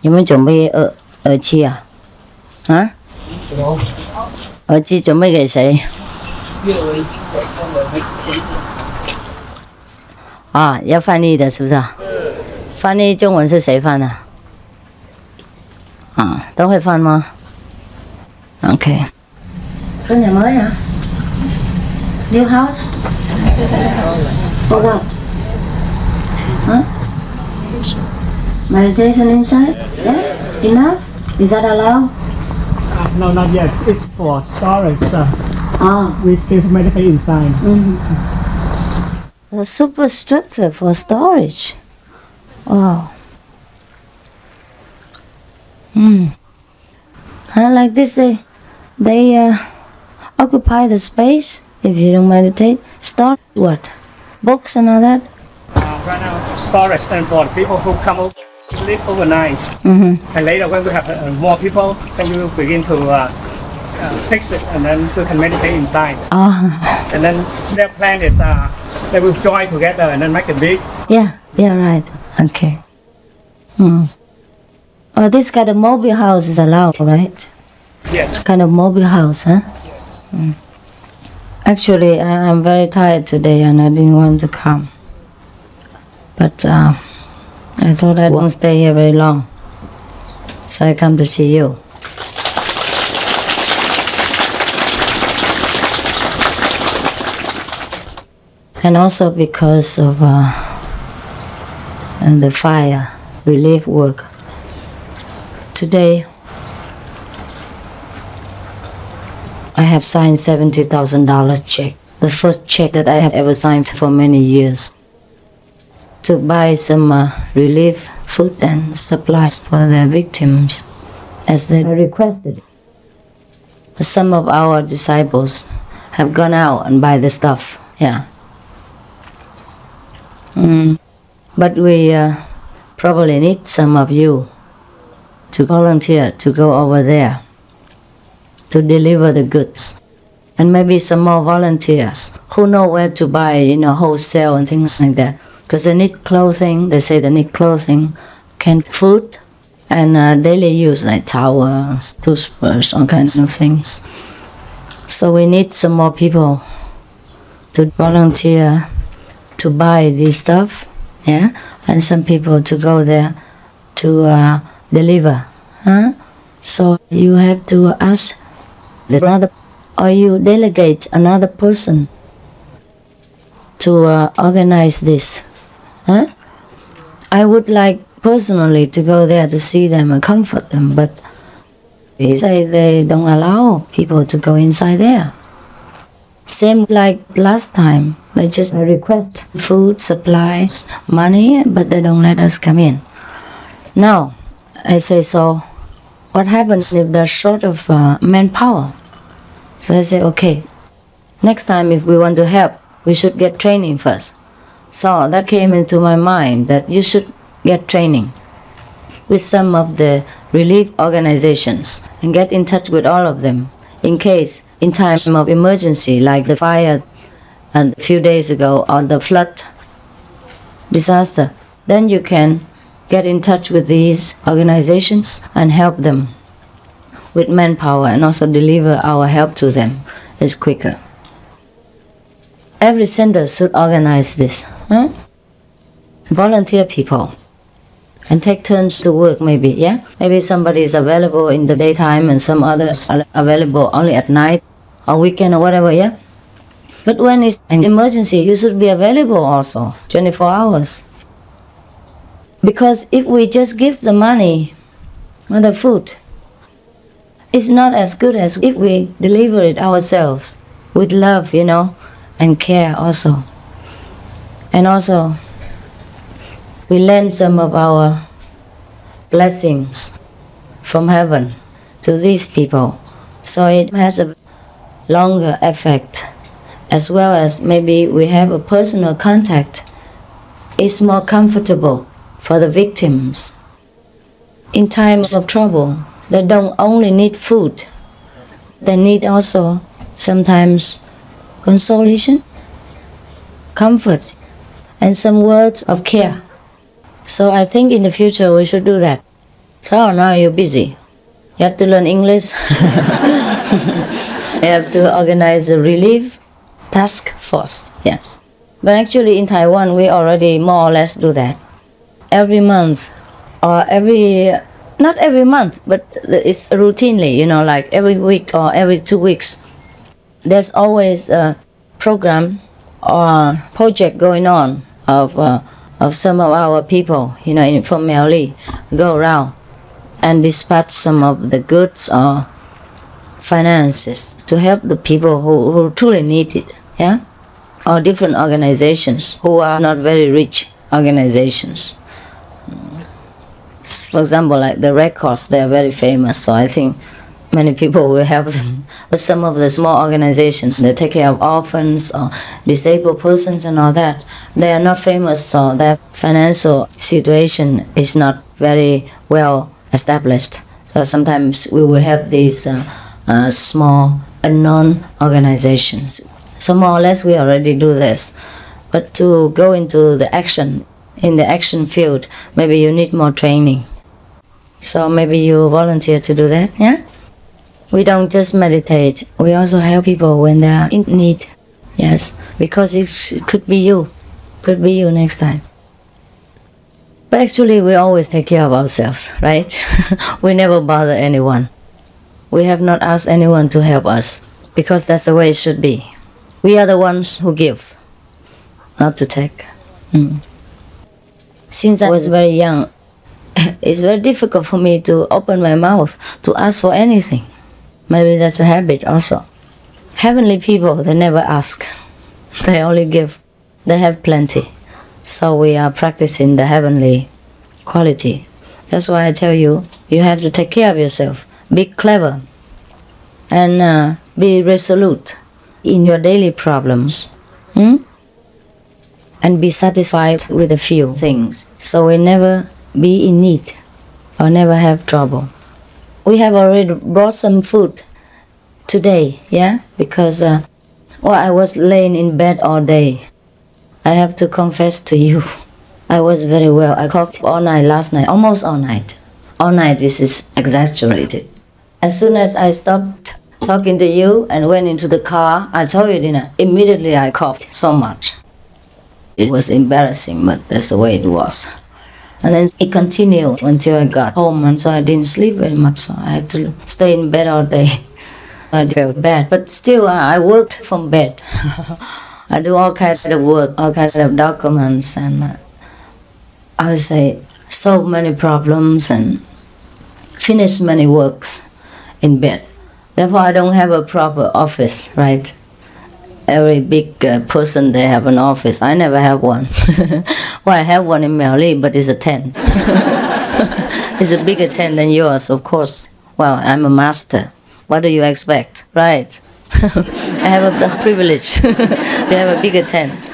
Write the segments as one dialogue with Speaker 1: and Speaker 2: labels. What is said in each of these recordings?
Speaker 1: 有没有准备耳机啊？啊？耳机准备给谁？啊，要翻译的是不是啊？翻译中文是谁翻的？啊，都会翻吗 ？OK。có nhà mới hả? New house? For what? Huh? Meditation inside? Yeah? Enough? Is that allowed?
Speaker 2: No, not yet. It's for storage.
Speaker 1: Oh.
Speaker 2: We still meditate inside.
Speaker 1: A super structure for storage. Wow. Like this, they occupy the space. If you don't meditate, store what? Books and all that?
Speaker 2: Right now, storage and for people who come over, sleep overnight. And later, when we have more people, then we will begin to fix it, and then we can meditate inside. And then their plan is they will join together and then make it big.
Speaker 1: Yeah, right. Okay. Oh, this kind of mobile house is allowed, right?
Speaker 2: Yes.
Speaker 1: Kind of mobile house, huh?
Speaker 2: Yes.
Speaker 1: Actually, I'm very tired today and I didn't want to come. But I thought I won't stay here very long. So I come to see you. And also because of the fire relief work. Today, I have signed $70,000 check, the first check that I have ever signed for many years, to buy some relief food and supplies for the victims as they requested. Some of our disciples have gone out and buy the stuff, yeah. But we probably need some of you to volunteer to go over there to deliver the goods. And maybe some more volunteers who know where to buy, wholesale and things like that. Because they need clothing, they say they need clothing, canned food, and daily use like towels, toothbrush, all kinds of things. So we need some more people to volunteer to buy this stuff, yeah, and some people to go there to deliver. So you have to ask another, or you delegate another person to organize this. I would like personally to go there to see them and comfort them, but they say they don't allow people to go inside there. Same like last time, they just request food, supplies, money, but they don't let us come in. Now, I say, so what happens if they're short of manpower? So I say, okay, next time if we want to help, we should get training first. So that came into my mind that you should get training with some of the relief organizations and get in touch with all of them in case, in time of emergency, like the fire a few days ago or the flood disaster, then you can get in touch with these organizations and help them with manpower and also deliver our help to them is quicker. Every center should organize this. Volunteer people and take turns to work maybe, yeah? Maybe somebody is available in the daytime and some others are available only at night or weekend or whatever, yeah? But when it's an emergency, you should be available also, 24 hours. Because if we just give the money or the food, it's not as good as if we deliver it ourselves with love, and care also. And also, we lend some of our blessings from heaven to these people. So it has a longer effect, as well as maybe we have a personal contact. It's more comfortable for the victims. In times of trouble, they don't only need food, they need also sometimes consolation, comfort, and some words of care. So I think in the future we should do that. So now you're busy. You have to learn English. You have to organize a relief task force. Yes. But actually in Taiwan, we already more or less do that. Every month, or not every month, but it's routinely, like every week or every 2 weeks. There's always a program or project going on of some of our people, from Miaoli, go around and dispatch some of the goods or finances to help the people who truly need it, yeah? Or different organizations who are not very rich organizations. For example, like the Red Cross, they are very famous, so I think many people will help them. But some of the small organizations, they take care of orphans or disabled persons and all that. They are not famous, so their financial situation is not very well established. So sometimes we will help these small, unknown organizations. So more or less we already do this. But to go into the action, in the action field, maybe you need more training. So maybe you volunteer to do that, yeah? We don't just meditate, we also help people when they are in need. Yes, because it could be you next time. But actually we always take care of ourselves, right? We never bother anyone. We have not asked anyone to help us, because that's the way it should be. We are the ones who give, not to take. Since I was very young, it's very difficult for me to open my mouth to ask for anything. Maybe that's a habit also. Heavenly people, they never ask. They only give. They have plenty. So we are practicing the heavenly quality. That's why I tell you, you have to take care of yourself. Be clever. And be resolute in your daily problems. And be satisfied with a few things. So we never be in need or never have trouble. We have already brought some food today, yeah? Because I was laying in bed all day. I have to confess to you, I was very well. I coughed all night last night, almost all night. All night, this is exaggerated. As soon as I stopped talking to you and went into the car, I told you, didn't I? Immediately I coughed so much. It was embarrassing, but that's the way it was. And then it continued until I got home, and so I didn't sleep very much, so I had to stay in bed all day. I felt bad, but still I worked from bed. I do all kinds of work, all kinds of documents, and I would say solve many problems and finish many works in bed. Therefore, I don't have a proper office, right? Every big person, they have an office. I never have one. Well, I have one in Miaoli, but it's a tent. It's a bigger tent than yours, of course. Well, I'm a master. What do you expect, right? I have the privilege to have a bigger tent.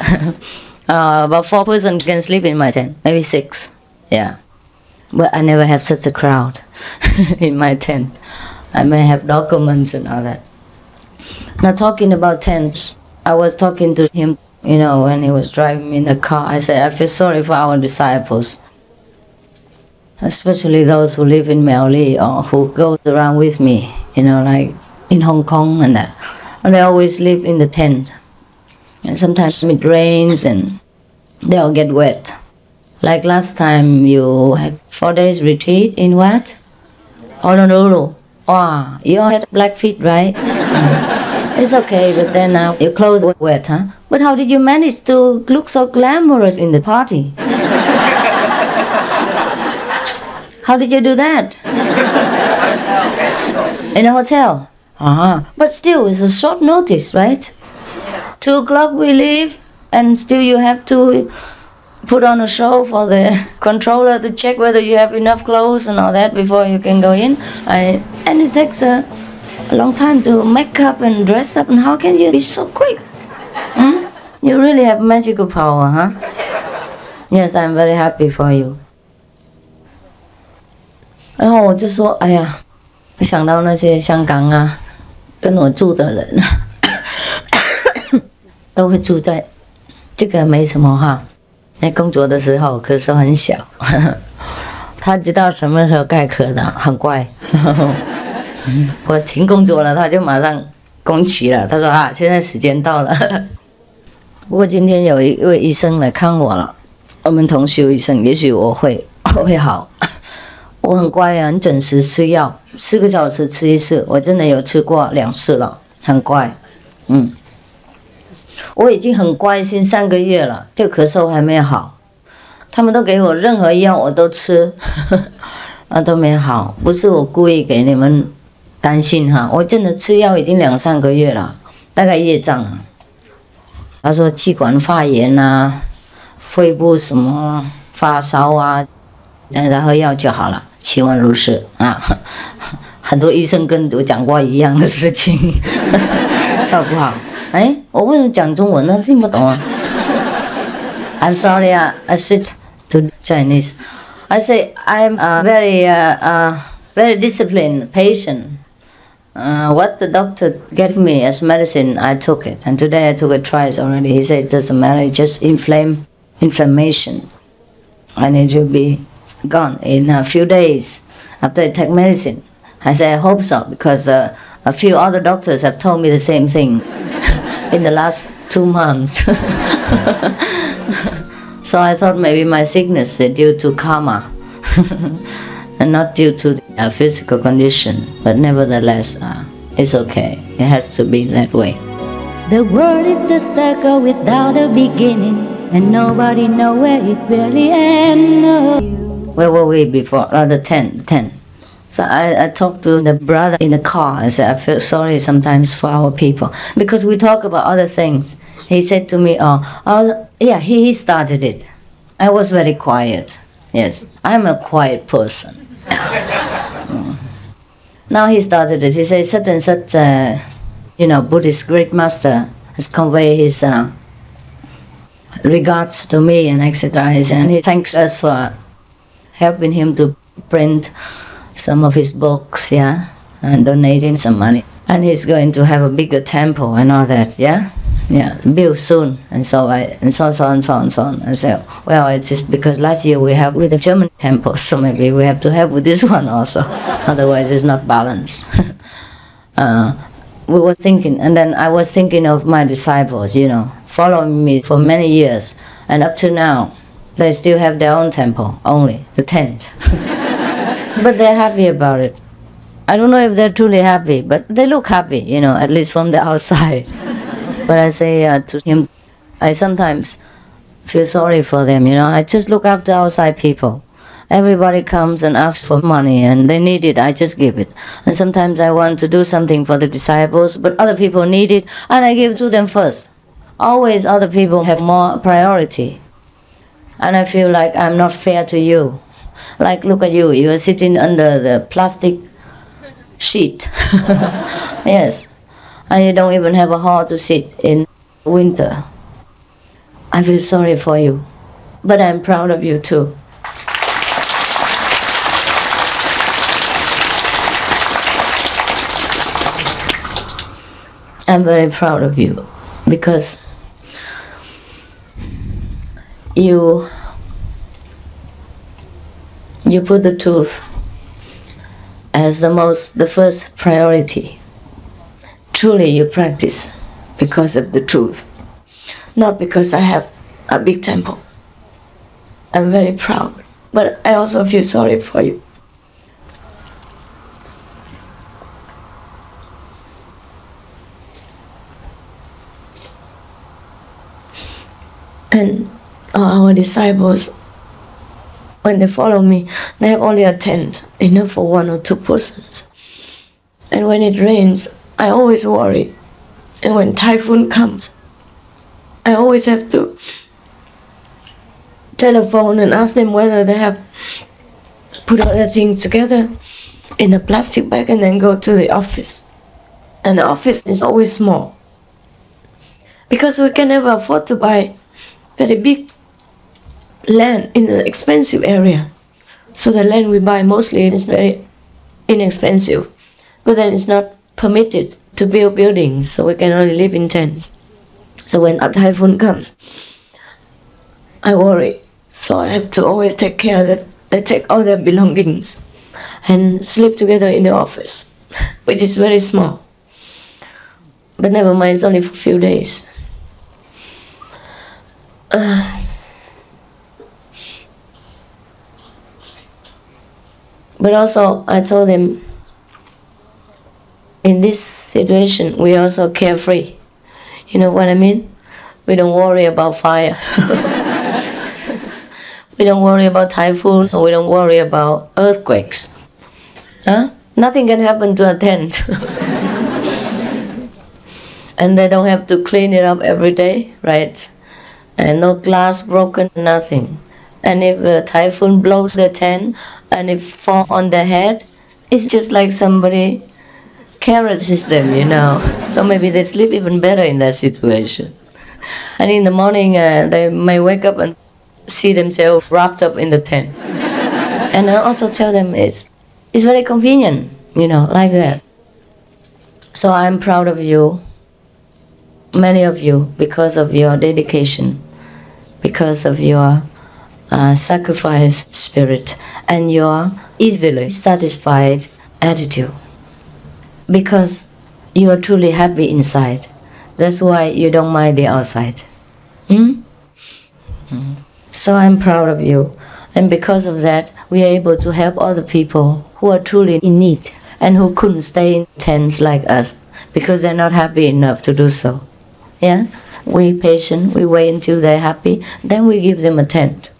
Speaker 1: About 4 persons can sleep in my tent, maybe 6, yeah. But I never have such a crowd in my tent. I may have documents and all that. Now talking about tents, I was talking to him, when he was driving me in the car. I said, I feel sorry for our disciples, especially those who live in Miaoli or who go around with me, like in Hong Kong and that. And they always live in the tent. And sometimes it rains and they all get wet. Like last time you had 4 days retreat in what? Honolulu. Wow, you all had black feet, right? It's okay, but then now your clothes were wet, huh? But how did you manage to look so glamorous in the party? How did you do that? In a hotel? But still, it's a short notice, right? 2 o'clock we leave, and still you have to put on a show for the controller to check whether you have enough clothes and all that before you can go in. And it takes a long time to make up and dress up, and how can you be so quick? You really have magical power, huh? Yes, I'm very happy for you. 然后我就说，哎呀，我想到那些香港啊，跟我住的人，都会住在这个没什么哈。在工作的时候，可是很小，他知道什么时候该咳的，很乖。我停工作了，他就马上供起了。他说啊，现在时间到了。不过今天有一位医生来看我了，我们同修医生，也许我会好。我很乖啊，很准时吃药，4个小时吃一次，我真的有吃过2次了，很乖。我已经很乖心3个月了，这咳嗽还没好，他们都给我任何药我都吃，都没好，不是我故意给你们担心哈，我真的吃药已经2、3个月了，大概业障了。他说气管发炎啊，肺部什么发烧啊，然后药就好了，期望如是啊。很多医生跟我讲过一样的事情，好不好？哎，我为什么讲中文呢？听不懂啊。I'm sorry, I switch to Chinese. I say I'm a very disciplined patient. What the doctor gave me as medicine, I took it. And today I took it twice already. He said it doesn't matter, it's just inflammation. I need to be gone in a few days after I take medicine. I say I hope so, because a few other doctors have told me the same thing in the last 2 months. So I thought maybe my sickness is due to karma. And not due to a physical condition, but nevertheless, it's okay. It has to be that way.
Speaker 3: The world is a circle without a beginning, and nobody knows where it really ends.
Speaker 1: Where were we before? The 10. So I talked to the brother in the car. I said, I feel sorry sometimes for our people, because we talk about other things. He said to me, yeah, he started it. I was very quiet. Yes, I'm a quiet person. Now he started it. He said such and such, Buddhist great master has conveyed his regards to me and etc. And he thanks us for helping him to print some of his books, yeah, and donating some money. And he's going to have a bigger temple and all that, yeah. Yeah, build soon, and so on. I said, well, it's just because last year we helped with the German temple, so maybe we have to help with this one also. Otherwise, it's not balanced. We were thinking, and then I was thinking of my disciples, following me for many years, and up to now, they still have their own temple, only the tent. But they're happy about it. I don't know if they're truly happy, but they look happy, at least from the outside. But I say to him, I sometimes feel sorry for them, I just look after outside people. Everybody comes and asks for money and they need it, I just give it. And sometimes I want to do something for the disciples, but other people need it and I give to them first. Always other people have more priority. And I feel like I'm not fair to you. Like, look at you, you are sitting under the plastic sheet. Yes. And you don't even have a hall to sit in winter. I feel sorry for you, but I'm proud of you too. I'm very proud of you because you put the truth as the first priority. Truly you practice because of the truth, not because I have a big temple. I'm very proud, but I also feel sorry for you. And our disciples, when they follow me, they have only a tent, enough for 1 or 2 persons. And when it rains, I always worry. And when typhoon comes, I always have to telephone and ask them whether they have put all the things together in a plastic bag and then go to the office. And the office is always small. Because we can never afford to buy very big land in an expensive area. So the land we buy mostly is very inexpensive. But then it's not permitted to build buildings, so we can only live in tents. So when a typhoon comes, I worry. So I have to always take care that
Speaker 4: they take all their belongings and sleep together in the office, which is very small. But never mind, it's only for a few days. But also, I told them, in this situation, we are also carefree. You know what I mean? We don't worry about fire. We don't worry about typhoons. We don't worry about earthquakes. Huh? Nothing can happen to a tent. And they don't have to clean it up every day, right? And no glass broken, nothing. And if a typhoon blows the tent and it falls on their head, it's just like somebody caresses them, you know. So maybe they sleep even better in that situation. And in the morning, they may wake up and see themselves wrapped up in the tent. And I also tell them it's very convenient, you know, like that. So I'm proud of you, many of you, because of your dedication, because of your sacrifice spirit, and your easily satisfied attitude. Because you are truly happy inside. That's why you don't mind the outside. So I'm proud of you. And because of that, we are able to help other people who are truly in need and who couldn't stay in tents like us because they're not happy enough to do so. Yeah? We patient, we wait until they're happy, then we give them a tent.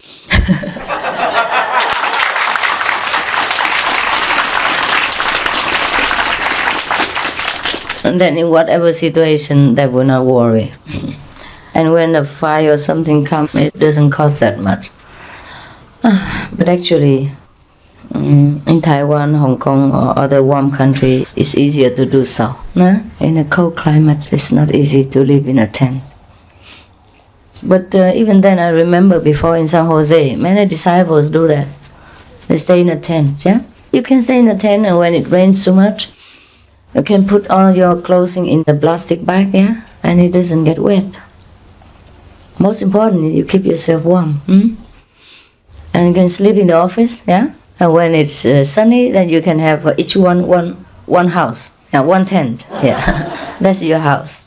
Speaker 4: And then in whatever situation, they will not worry. And when a fire or something comes, it doesn't cost that much. But actually, in Taiwan, Hong Kong, or other warm countries, it's easier to do so. No? In a cold climate, it's not easy to live in a tent. But even then, I remember before in San Jose, many disciples do that. They stay in a tent, yeah? You can stay in a tent, and when it rains too much, you can put all your clothing in the plastic bag, yeah? And it doesn't get wet. Most importantly, you keep yourself warm. And you can sleep in the office, yeah? And when it's sunny, then you can have each one house, yeah, one tent, yeah. That's your house.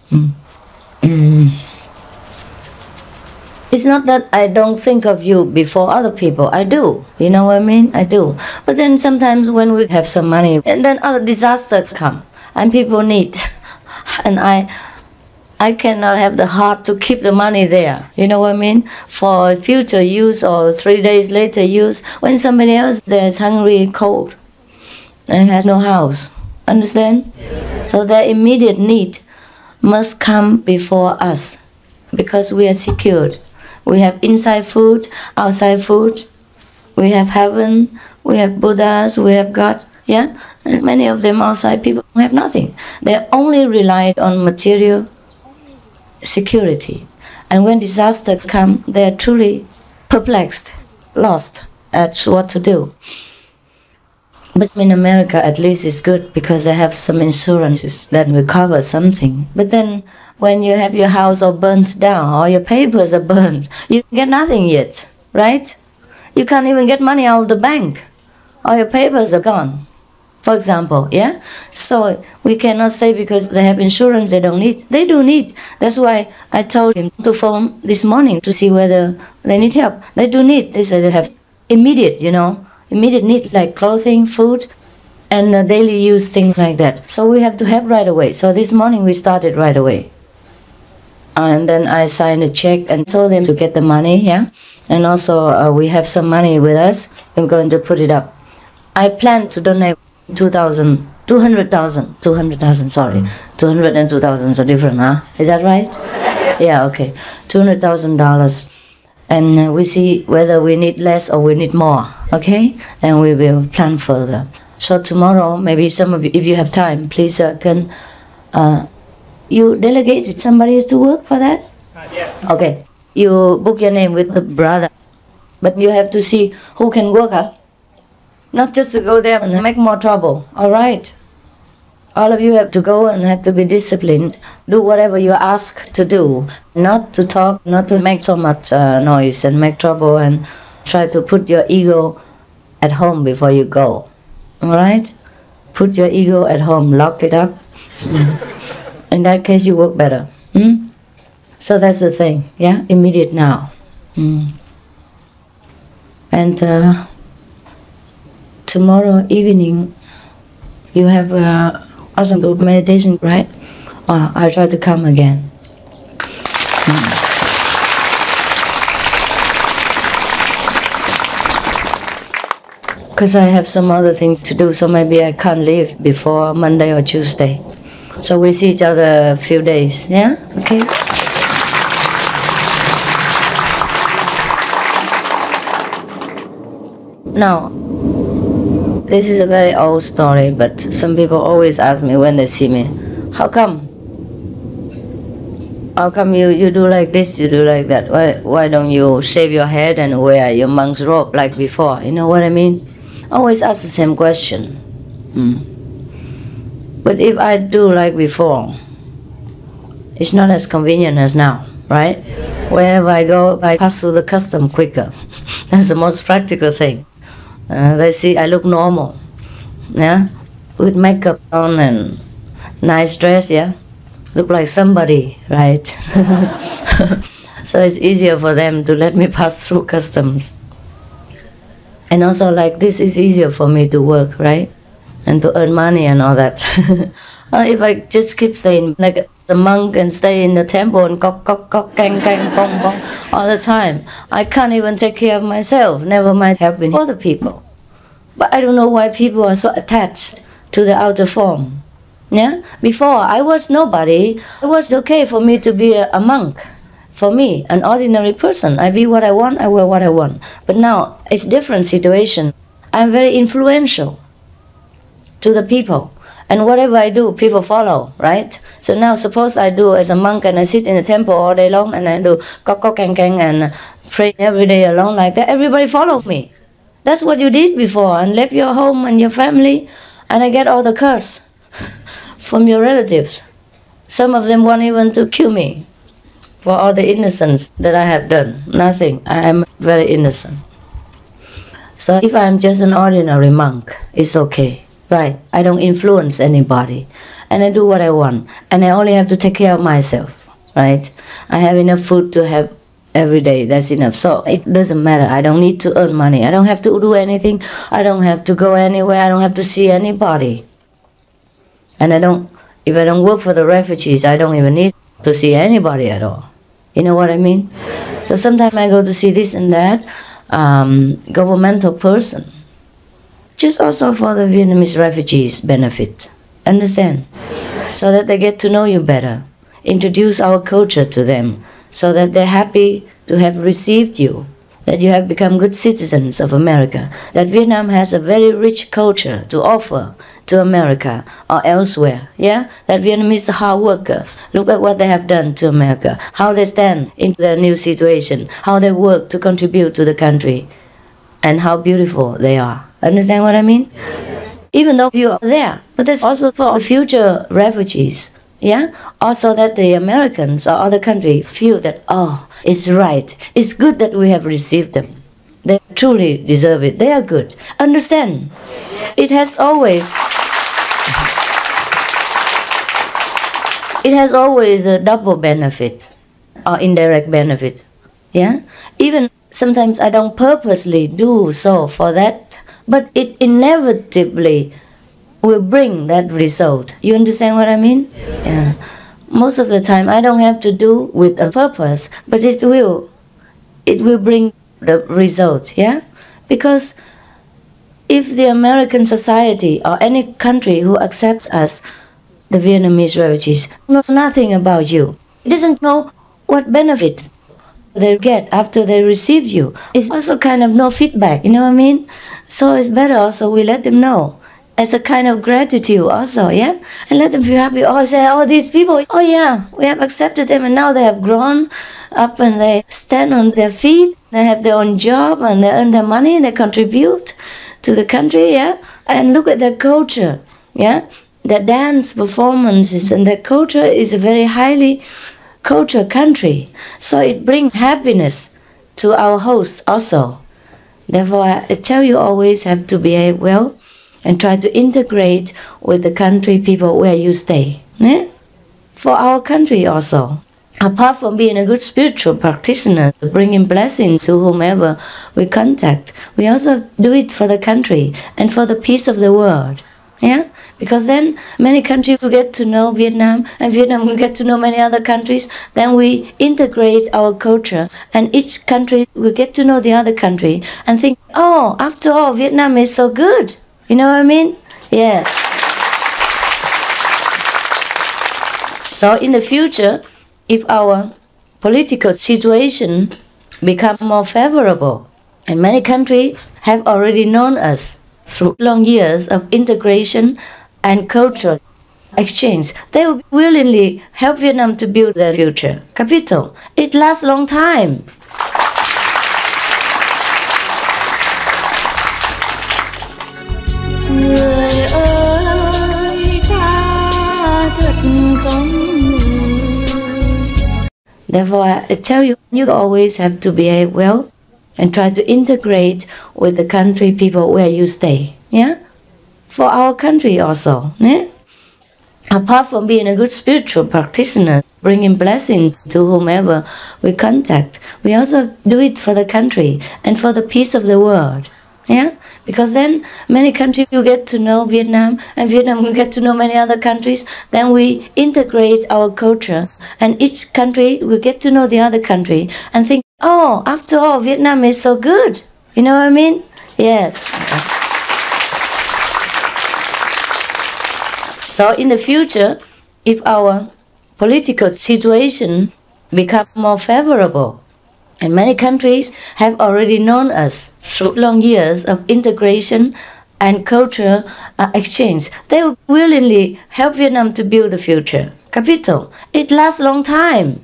Speaker 4: It's not that I don't think of you before other people. I do. You know what I mean? I do. But then sometimes when we have some money, and then other disasters come, and people need, and I cannot have the heart to keep the money there. You know what I mean? For future use or 3 days later use, when somebody else there is hungry, cold, and has no house. Understand? So their immediate need must come before us, because we are secured. We have inside food, outside food. We have heaven, we have Buddhas, we have God. Yeah? And many of them outside people have nothing. They only relied on material security. And when disasters come, they are truly perplexed, lost at what to do. But in America, at least it's good because they have some insurances that will cover something. But then when you have your house all burnt down or your papers are burnt, you get nothing yet, right? You can't even get money out of the bank or your papers are gone, for example, yeah? So we cannot say because they have insurance they don't need. They do need. That's why I told him to phone this morning to see whether they need help. They do need. They say they have immediate, you know, immediate needs like clothing, food, and daily use things like that. So we have to help right away. So this morning we started right away. And then I signed a check and told them to get the money, yeah? And also we have some money with us. I'm going to put it up. I plan to donate 200,000, sorry. 200 and 2,000 are different, huh? Is that right? Yeah, okay. $200,000. And we see whether we need less or we need more, okay? Then we will plan further. So tomorrow, maybe some of you, if you have time, please can you delegate somebody to work for that?
Speaker 2: Yes.
Speaker 4: Okay. You book your name with the brother. But you have to see who can work, huh? Not just to go there and make more trouble, all right? All of you have to go and have to be disciplined. Do whatever you're asked to do. Not to talk, not to make so much noise and make trouble and try to put your ego
Speaker 1: at home before you go. All right? Put your ego at home, lock it up. In that case, you work better. So that's the thing, yeah? Immediate now. And tomorrow evening, you have awesome group meditation, right? I'll try to come again. Because I have some other things to do, so maybe I can't leave before Monday or Tuesday. So we see each other a few days, yeah? Okay? Now, this is a very old story, but some people always ask me when they see me, how come? How come you do like this, you do like that? Why don't you shave your head and wear your monk's robe like before? You know what I mean? Always ask the same question. But if I do like before, it's not as convenient as now, right? Wherever I go, I pass through the custom quicker. That's the most practical thing. They see I look normal, yeah, with makeup on and nice dress, yeah, look like somebody, right? So it's easier for them to let me pass through customs. And also, like, this is easier for me to work, right? And to earn money and all that. If I just keep saying, like the monk and stay in the temple and kok, kok, kok, kang, kang, bong, bong, all the time, I can't even take care of myself, never mind helping other people. But I don't know why people are so attached to the outer form. Yeah? Before, I was nobody. It was okay for me to be a monk. For me, an ordinary person, I be what I want, I wear what I want. But now, it's different situation. I'm very influential to the people. And whatever I do, people follow, right? So now, suppose I do as a monk and I sit in the temple all day long and I do kok kok kang kang and pray every day alone like that, everybody follows me. That's what you did before and left your home and your family, and I get all the curse from your relatives. Some of them want even to kill me for all the innocence that I have done. Nothing. I am very innocent. So if I'm just an ordinary monk, it's okay, right? I don't influence anybody, and I do what I want, and I only have to take care of myself, right? I have enough food to have every day, that's enough. So it doesn't matter. I don't need to earn money. I don't have to do anything. I don't have to go anywhere. I don't have to see anybody. And if I don't work for the refugees, I don't even need to see anybody at all. You know what I mean? So sometimes I go to see this and that governmental person, just also for the Vietnamese refugees' benefit. Understand? So that they get to know you better. Introduce our culture to them, so that they're happy to have received you, that you have become good citizens of America, that Vietnam has a very rich culture to offer to America or elsewhere, yeah? That Vietnamese are hard workers. Look at what they have done to America, how they stand in their new situation, how they work to contribute to the country, and how beautiful they are. Understand what I mean? Even though you are there, but that's also for the future refugees. Yeah, also that the Americans or other countries feel that, oh, it's right, it's good that we have received them. They truly deserve it. They are good. Understand? It has always a double benefit or indirect benefit. Yeah, even sometimes I don't purposely do so for that, but it inevitably will bring that result. You understand what I mean? Yeah. Most of the time I don't have to do with a purpose, but it will bring the result, yeah? Because if the American society or any country who accepts us, the Vietnamese refugees, knows nothing about you, it doesn't know what benefits they get after they receive you. It's also kind of no feedback, you know what I mean? So it's better also we let them know, as a kind of gratitude also, yeah? And let them feel happy. Oh, say, oh, these people, oh yeah, we have accepted them and now they have grown up and they stand on their feet. They have their own job and they earn their money and they contribute to the country, yeah? And look at their culture, yeah? Their dance performances and their culture is a very highly cultured country. So it brings happiness to our host also. Therefore, I tell you always have to behave well and try to integrate with the country people where you stay. For our country also. Apart from being a good spiritual practitioner, bringing blessings to whomever we contact, we also do it for the country and for the peace of the world. Yeah? Because then many countries will get to know Vietnam, and Vietnam will get to know many other countries. Then we integrate our culture, and each country will get to know the other country and think, oh, after all, Vietnam is so good. You know what I mean? Yes. So in the future, if our political situation becomes more favorable, and many countries have already known us through long years of integration and cultural exchange, they will willingly help Vietnam to build their future. Capito? It lasts long time.
Speaker 3: Người ơi, ta thật không.
Speaker 1: Therefore, I tell you, you always have to behave well and try to integrate with the country people where you stay. Yeah? For our country also. Yeah? Apart from being a good spiritual practitioner, bringing blessings to whomever we contact, we also do it for the country and for the peace of the world. Yeah? Because then many countries will get to know Vietnam, and Vietnam will get to know many other countries. Then we integrate our culture, and each country will get to know the other country and think, oh, after all, Vietnam is so good. You know what I mean? Yes. So in the future, if our political situation becomes more favorable, and many countries have already known us through long years of integration and cultural exchange, they will willingly help Vietnam to build the future. Capito? It lasts long time.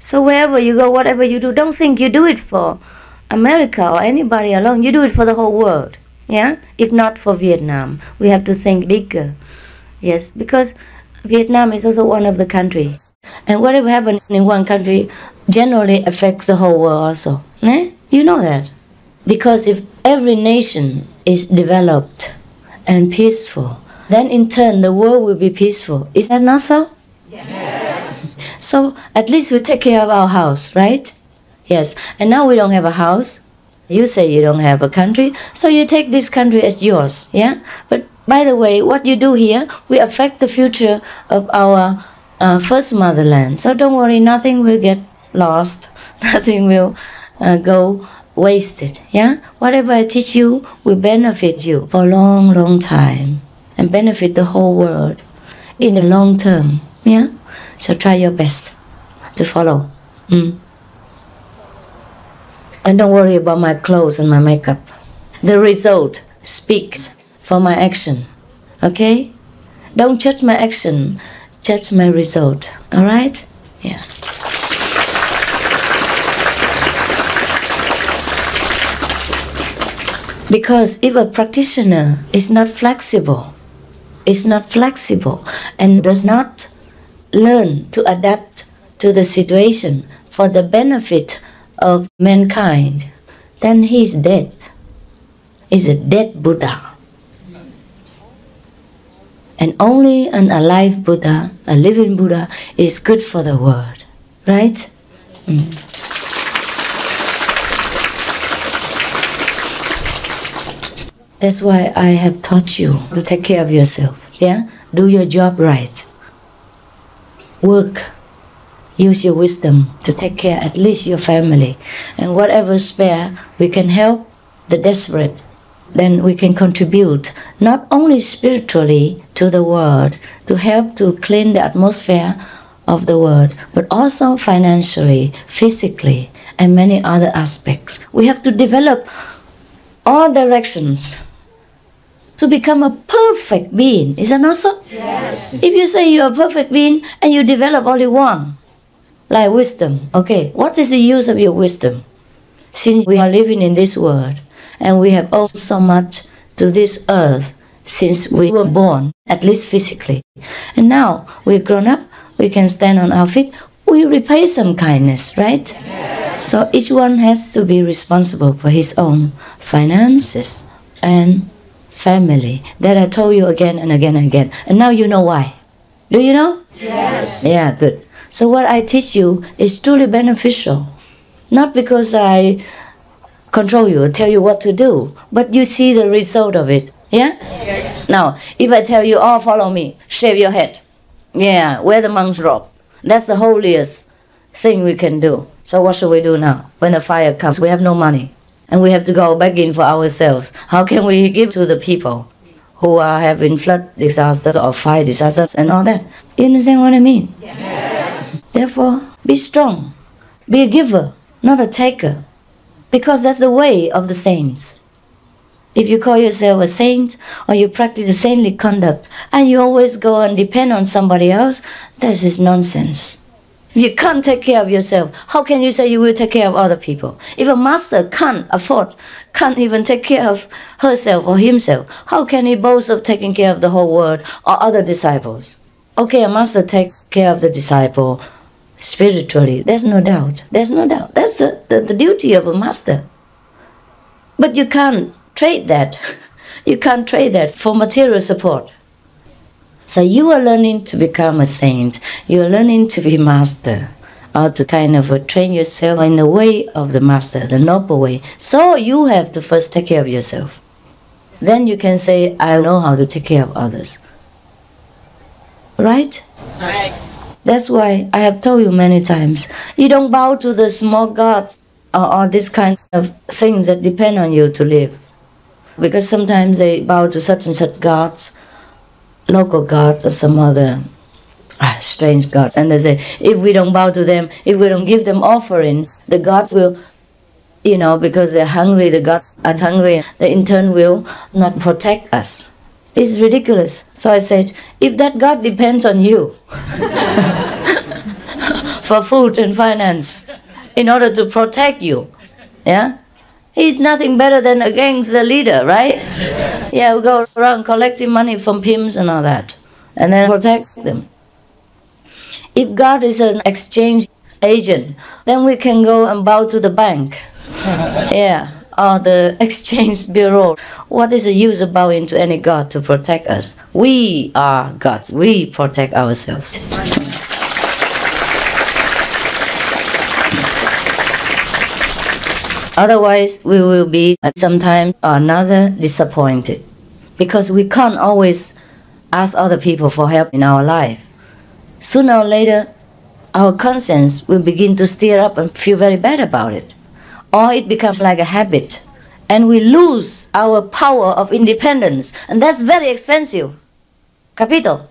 Speaker 1: So wherever you go, whatever you do, don't think you do it for America or anybody alone. You do it for the whole world. Yeah? If not for Vietnam, we have to think bigger. Yes, because Vietnam is also one of the countries. And whatever happens in one country generally affects the whole world also. You know that. Because if every nation is developed and peaceful, then in turn the world will be peaceful. Is that not so? Yes. So at least we take care of our house, right? Yes. And now we don't have a house. You say you don't have a country, so you take this country as yours. Yeah? But by the way, what you do here will affect the future of our first motherland. So don't worry, nothing will get lost. Nothing will go wasted. Yeah? Whatever I teach you will benefit you for a long, long time and benefit the whole world in the long term. Yeah? So try your best to follow. And don't worry about my clothes and my makeup. The result speaks for my action. Okay? Don't judge my action, judge my result. Alright? Yeah. Because if a practitioner is not flexible and does not learn to adapt to the situation for the benefit of mankind, then he is dead. He's a dead Buddha. And only an alive Buddha, a living Buddha, is good for the world. Right? That's why I have taught you to take care of yourself. Yeah? Do your job right. Work. Use your wisdom to take care at least your family. And whatever spare, we can help the desperate. Then we can contribute not only spiritually to the world, to help to clean the atmosphere of the world, but also financially, physically, and many other aspects. We have to develop all directions to become a perfect being. Is that not so? Yes. If you say you're a perfect being and you develop only one, like wisdom, okay, what is the use of your wisdom? Since we are living in this world, and we have owed so much to this earth since we were born, at least physically. And now we're grown up, we can stand on our feet. we repay some kindness, right? Yes. So each one has to be responsible for his own finances and family. That I told you again and again and again. And now you know why. Do you know? Yes. Yeah, good. So what I teach you is truly beneficial. Not because I control you or tell you what to do, but you see the result of it. Yeah? Yes. Now, if I tell you, oh, follow me, shave your head. Yeah, wear the monk's robe. That's the holiest thing we can do. So what should we do now? When the fire comes, we have no money. And we have to go back in for ourselves. How can we give to the people who are having flood disasters or fire disasters and all that? You understand what I mean? Yes. Therefore, be strong. Be a giver, not a taker. Because that's the way of the saints. If you call yourself a saint or you practice a saintly conduct and you always go and depend on somebody else, this is nonsense. If you can't take care of yourself, how can you say you will take care of other people? If a master can't even take care of herself or himself, how can he boast of taking care of the whole world or other disciples? Okay, a master takes care of the disciple spiritually, there's no doubt. There's no doubt. That's the duty of a master. But you can't trade that. You can't trade that for material support. So you are learning to become a saint. You are learning to be master, or to kind of train yourself in the way of the master, the noble way. So you have to first take care of yourself. Then you can say, I know how to take care of others. Right? Right. That's why I have told you many times, you don't bow to the small gods or this kind of things that depend on you to live. Because sometimes they bow to such and such gods, local gods or some other strange gods. And they say, if we don't bow to them, if we don't give them offerings, the gods will, because they're hungry, the gods are hungry, they in turn will not protect us. It's ridiculous. So I said, if that God depends on you for food and finance in order to protect you, yeah, he's nothing better than against the leader, right? Yeah, we go around collecting money from pimps and all that, and then protect them. If God is an exchange agent, then we can go and bow to the bank. Yeah. Or the exchange bureau. What is the use of bowing to any god to protect us? We are gods. We protect ourselves. Otherwise, we will be at some time or another disappointed. Because we can't always ask other people for help in our life. Sooner or later, our conscience will begin to stir up and feel very bad about it. Or it becomes like a habit, and we lose our power of independence, and that's very expensive. Capito?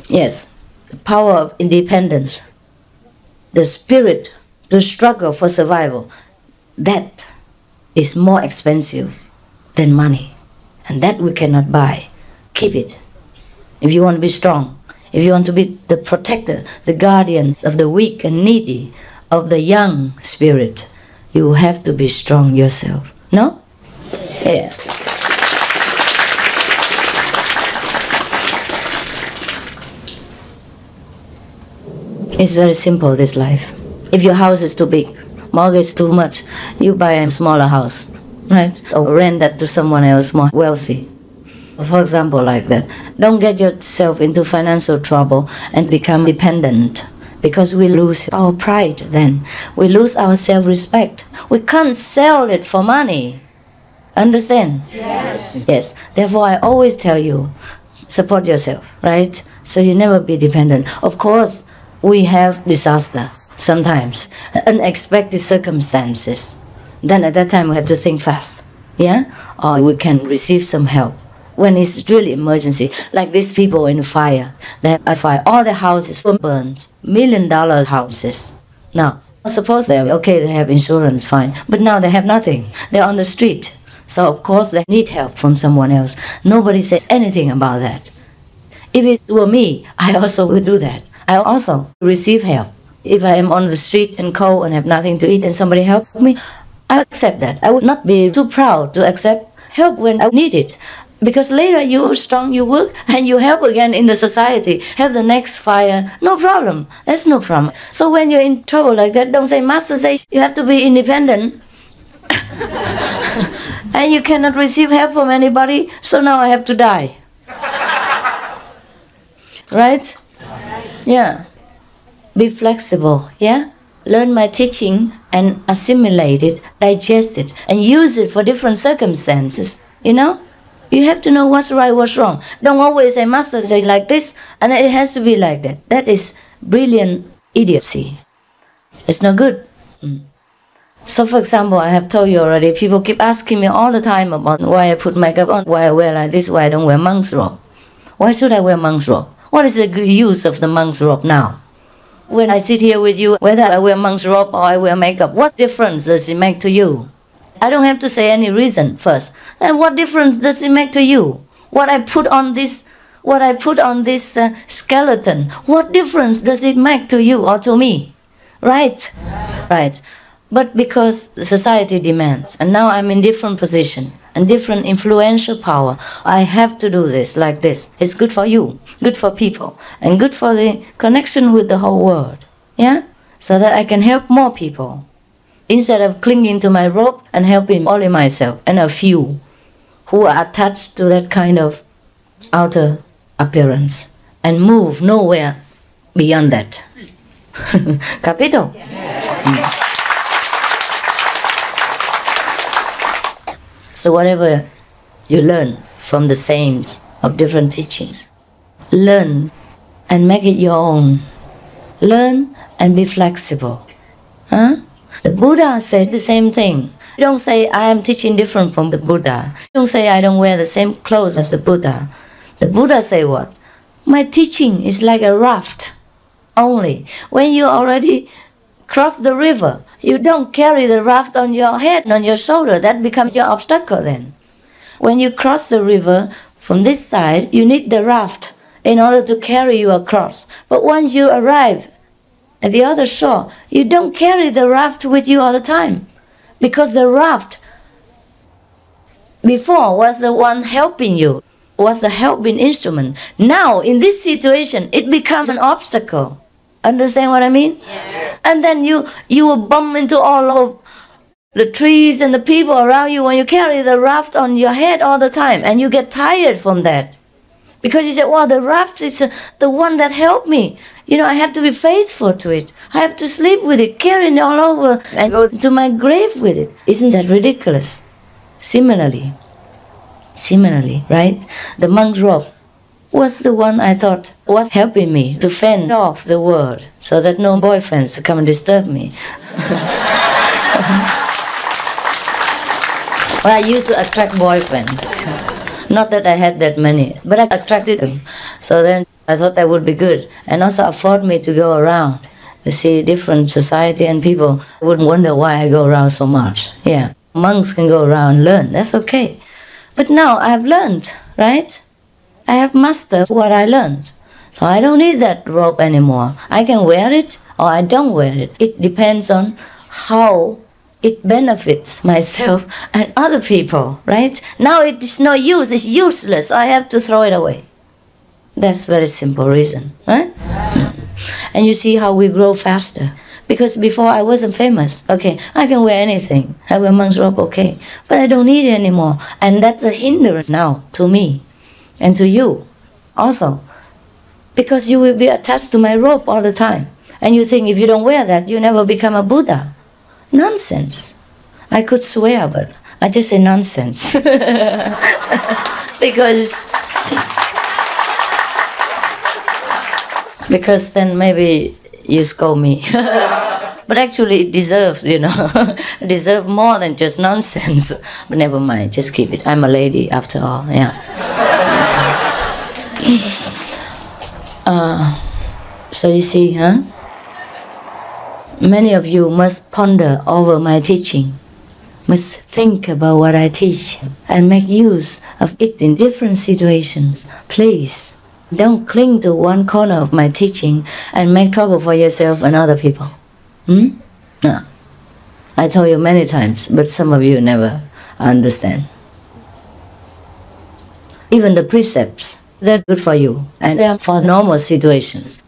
Speaker 1: Yes, the power of independence, the spirit to struggle for survival, that is more expensive than money, and that we cannot buy. Keep it. If you want to be strong, if you want to be the protector, the guardian of the weak and needy, of the young spirit, you have to be strong yourself. No? Yeah. It's very simple, this life. If your house is too big, mortgage too much, you buy a smaller house, right? Or rent that to someone else more wealthy. For example, like that. Don't get yourself into financial trouble and become dependent, because we lose our pride then. We lose our self-respect. We can't sell it for money. Understand? Yes. Yes. Therefore, I always tell you, support yourself, right? So you never be dependent. Of course, we have disaster sometimes, unexpected circumstances. Then at that time, we have to think fast, yeah? Or we can receive some help. When it's really emergency, like these people in the fire, they have a fire, all the houses were burned, $1 million houses. Now, suppose they have insurance, fine, but now they have nothing. They're on the street, so of course they need help from someone else. Nobody says anything about that. If it were me, I also would do that. I also receive help. If I am on the street and cold and have nothing to eat and somebody helps me, I accept that. I would not be too proud to accept help when I need it. Because later you're strong, you work, and you help again in the society, help the next fire, no problem. That's no problem. So when you're in trouble like that, don't say, Master says you have to be independent. And you cannot receive help from anybody, so now I have to die. Right? Yeah. Be flexible, yeah? Learn my teaching and assimilate it, digest it, and use it for different circumstances, you know? You have to know what's right, what's wrong. Don't always say, Master say like this, and it has to be like that. That is brilliant idiocy. It's not good. So for example, I have told you already, people keep asking me all the time about why I put makeup on, why I wear like this, why I don't wear monk's robe. Why should I wear monk's robe? What is the use of the monk's robe now? When I sit here with you, whether I wear monk's robe or I wear makeup, what difference does it make to you? I don't have to say any reason first. And what difference does it make to you? What I put on this skeleton, what difference does it make to you or to me? Right? Right. But because society demands, and now I'm in different position and different influential power, I have to do this like this. It's good for you, good for people, and good for the connection with the whole world. Yeah? So that I can help more people. Instead of clinging to my rope and helping only myself and a few who are attached to that kind of outer appearance and move nowhere beyond that. Capito? Yes. So whatever you learn from the saints of different teachings, learn and make it your own. Learn and be flexible. Huh? The Buddha said the same thing. Don't say, I am teaching different from the Buddha. Don't say, I don't wear the same clothes as the Buddha. The Buddha say what? My teaching is like a raft only. When you already cross the river, you don't carry the raft on your head, on your shoulder. That becomes your obstacle then. When you cross the river from this side, you need the raft in order to carry you across. But once you arrive at the other shore, you don't carry the raft with you all the time. Because the raft before was the one helping you, was the helping instrument. Now, in this situation, it becomes an obstacle. Understand what I mean? Yes. And then you will bump into all of the trees and the people around you when you carry the raft on your head all the time, and you get tired from that. Because you say, well, the raft is the one that helped me. You know, I have to be faithful to it. I have to sleep with it, carry it all over, and go to my grave with it. Isn't that ridiculous? Similarly, right? The monk's robe was the one I thought was helping me to fend off the world so that no boyfriends would come and disturb me. Well, I used to attract boyfriends. Not that I had that many, but I attracted them. So then I thought that would be good. And also afford me to go around, to see different society, and people wouldn't wonder why I go around so much. Yeah, monks can go around and learn, that's okay. But now I've learned, right? I have mastered what I learned. So I don't need that robe anymore. I can wear it or I don't wear it. It depends on how it benefits myself and other people, right? Now it is no use, it's useless, I have to throw it away. That's very simple reason, right? And you see how we grow faster. Because before I wasn't famous, okay, I can wear anything. I wear monk's robe, okay, but I don't need it anymore. And that's a hindrance now to me and to you also. Because you will be attached to my robe all the time. And you think if you don't wear that, you never become a Buddha. Nonsense. I could swear, but I just say nonsense. because then maybe you scold me. But actually it deserves, you know, it deserves more than just nonsense. But never mind, just keep it. I'm a lady after all, yeah. So you see, huh? Many of you must ponder over my teaching, must think about what I teach and make use of it in different situations. Please, don't cling to one corner of my teaching and make trouble for yourself and other people. No. I told you many times, but some of you never understand. even the precepts, they're good for you, and they are for normal situations.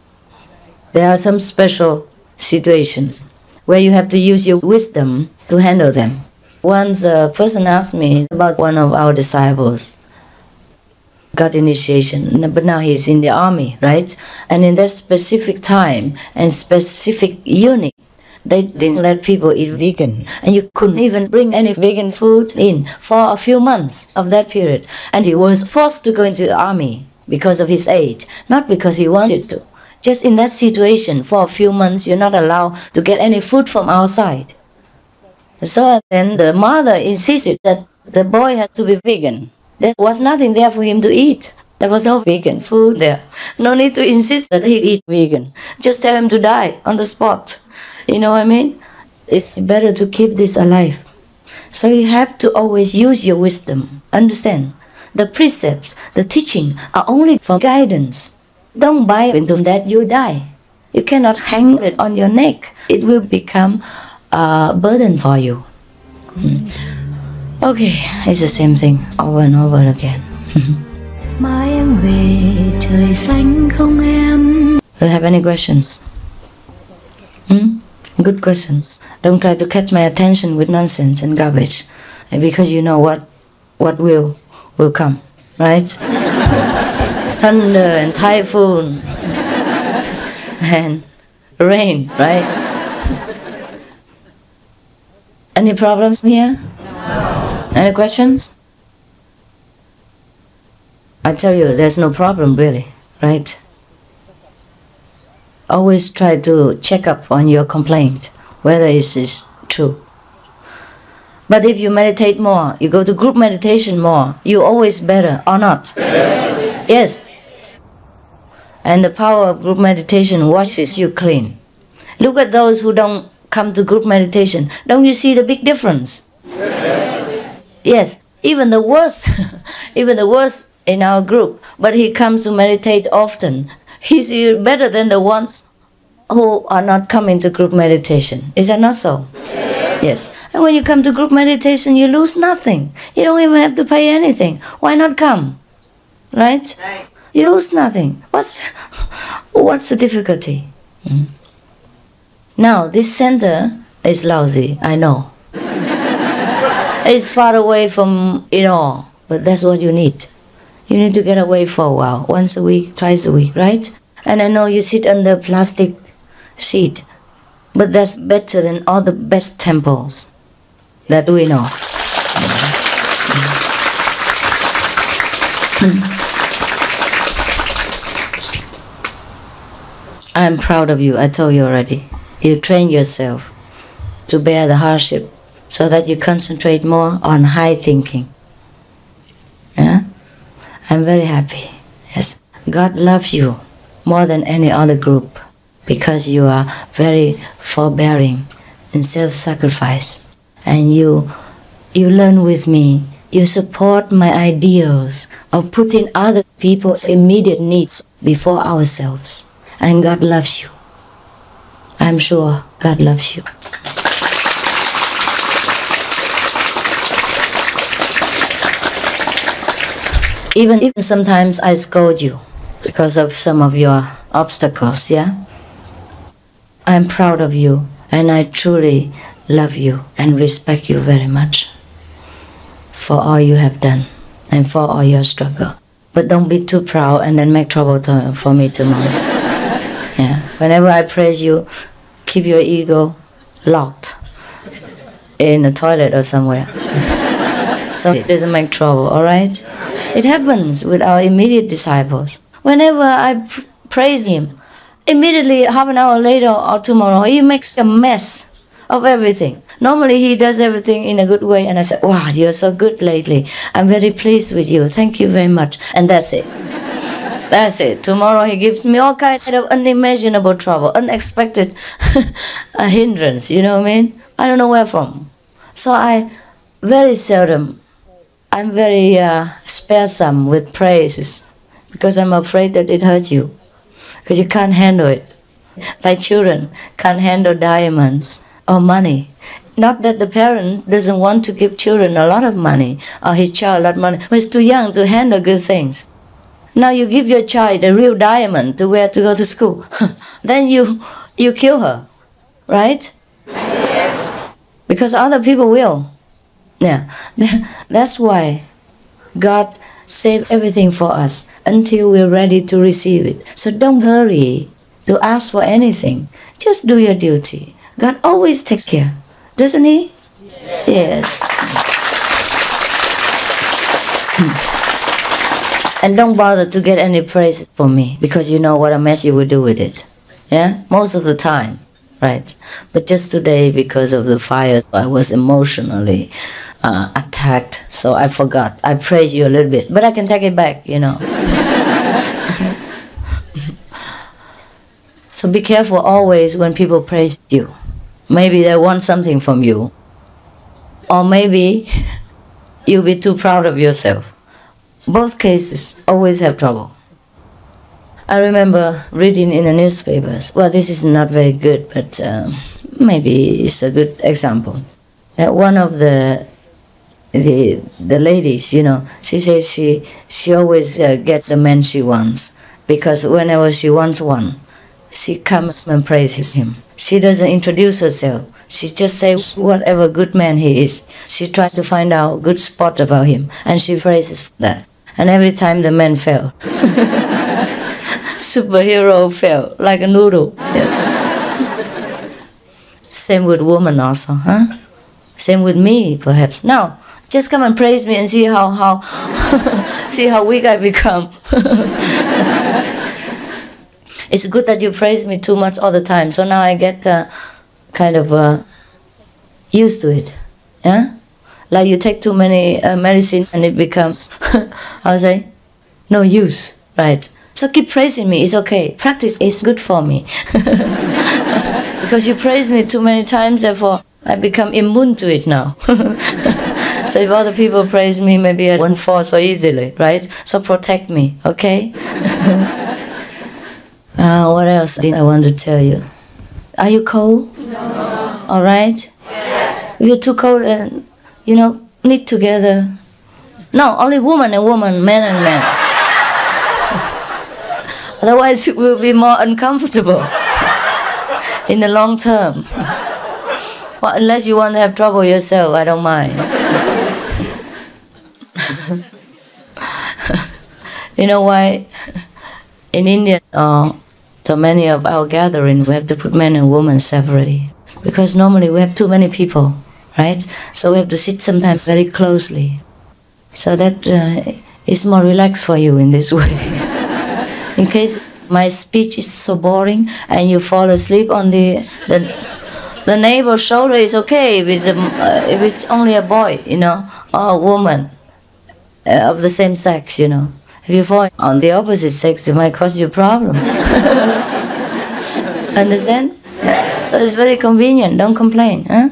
Speaker 1: There are some special situations where you have to use your wisdom to handle them. Once a person asked me about one of our disciples, got initiation, but now he's in the army, right? And in that specific time and specific unit, they didn't let people eat vegan. And you couldn't even bring any vegan food in for a few months of that period. And he was forced to go into the army because of his age, not because he wanted to. Just in that situation, for a few months, you're not allowed to get any food from outside. So then the mother insisted that the boy had to be vegan. There was nothing there for him to eat. There was no vegan food there. No need to insist that he eat vegan. Just tell him to die on the spot. You know what I mean? It's better to keep this alive. So you have to always use your wisdom. Understand? The precepts, the teaching are only for guidance. Don't buy into that, you die. You cannot hang it on your neck. It will become a burden for you. Okay, it's the same thing over and over again.
Speaker 3: Mai em về trời xanh không em.
Speaker 1: Do you have any questions? Good questions. Don't try to catch my attention with nonsense and garbage, because you know what will come, right? Thunder and typhoon and rain, right? Any problems here? Any questions? I tell you, there's no problem really, right? Always try to check up on your complaint, whether it is true. But if you meditate more, you go to group meditation more, you're always better, or not? Yes. And the power of group meditation washes you clean. Look at those who don't come to group meditation. Don't you see the big difference? Yes. Even the worst, even the worst in our group, but he comes to meditate often. He's better than the ones who are not coming to group meditation. Is that not so? Yes. And when you come to group meditation, you lose nothing. You don't even have to pay anything. Why not come? Right? You lose nothing. What's the difficulty? Now, this center is lousy, I know. It's far away from it all, but that's what you need. You need to get away for a while, once a week, twice a week, right? And I know you sit under a plastic sheet, but that's better than all the best temples that we know. I'm proud of you, I told you already. You train yourself to bear the hardship so that you concentrate more on high thinking. Yeah? I'm very happy. Yes. God loves you more than any other group because you are very forbearing and self-sacrifice. And you learn with me. You support my ideals of putting other people's immediate needs before ourselves. And God loves you. I'm sure God loves you. Even if sometimes I scold you because of some of your obstacles, yeah? I'm proud of you and I truly love you and respect you very much for all you have done and for all your struggle. But don't be too proud and then make trouble for me tomorrow. Yeah. Whenever I praise you, keep your ego locked in a toilet or somewhere. So it doesn't make trouble, alright? It happens with our immediate disciples. Whenever I praise him, immediately half an hour later or tomorrow, he makes a mess of everything. Normally he does everything in a good way and I say, wow, you're so good lately. I'm very pleased with you. Thank you very much. And that's it. That's it. Tomorrow he gives me all kinds of unimaginable trouble, unexpected hindrance, you know what I mean? I don't know where from. So I very seldom, I'm very sparesome with praises because I'm afraid that it hurts you because you can't handle it. Like children can't handle diamonds or money. Not that the parent doesn't want to give children a lot of money, or his child a lot of money, but he's too young to handle good things. Now you give your child a real diamond to wear to go to school. Then you kill her, right? Because other people will. Yeah, that's why God saved everything for us until we're ready to receive it. So don't hurry to ask for anything. Just do your duty. God always takes care, doesn't He? Yes. And don't bother to get any praise for me, because you know what a mess you will do with it. Yeah, most of the time, right? But just today, because of the fire, I was emotionally attacked, so I forgot. I praised you a little bit, but I can take it back, you know. So be careful always when people praise you. Maybe they want something from you, or maybe you'll be too proud of yourself. Both cases always have trouble. I remember reading in the newspapers, well, this is not very good, but maybe it's a good example, that one of the ladies, you know, she says she always gets the man she wants, because whenever she wants one, she comes and praises him. She doesn't introduce herself. She just says whatever good man he is. She tries to find out good spot about him, and she praises that. And every time the man fell. Superhero fell like a noodle. Yes. Same with women also, huh? Same with me, perhaps. No, just come and praise me and see how see how weak I become. It's good that you praise me too much all the time. So now I get kind of used to it. Yeah? Like you take too many medicines and it becomes, how to say, no use, right? So keep praising me, it's okay. Practice is good for me. Because you praise me too many times, therefore I become immune to it now. So if other people praise me, maybe I won't fall so easily, right? So protect me, okay? What else did I want to tell you? Are you cold? No. All right? Yes. If you're too cold, you know, knit together. No, only woman and woman, man and man. Otherwise it will be more uncomfortable in the long term. Well, unless you want to have trouble yourself, I don't mind. You know why? In India, so many of our gatherings, we have to put men and women separately. Because normally we have too many people, right? So we have to sit sometimes very closely. So that it's more relaxed for you in this way. In case my speech is so boring and you fall asleep on the neighbor's shoulder, is okay if it's only a boy, you know, or a woman of the same sex, you know. If you fall on the opposite sex, it might cause you problems. Understand? So it's very convenient, don't complain, huh?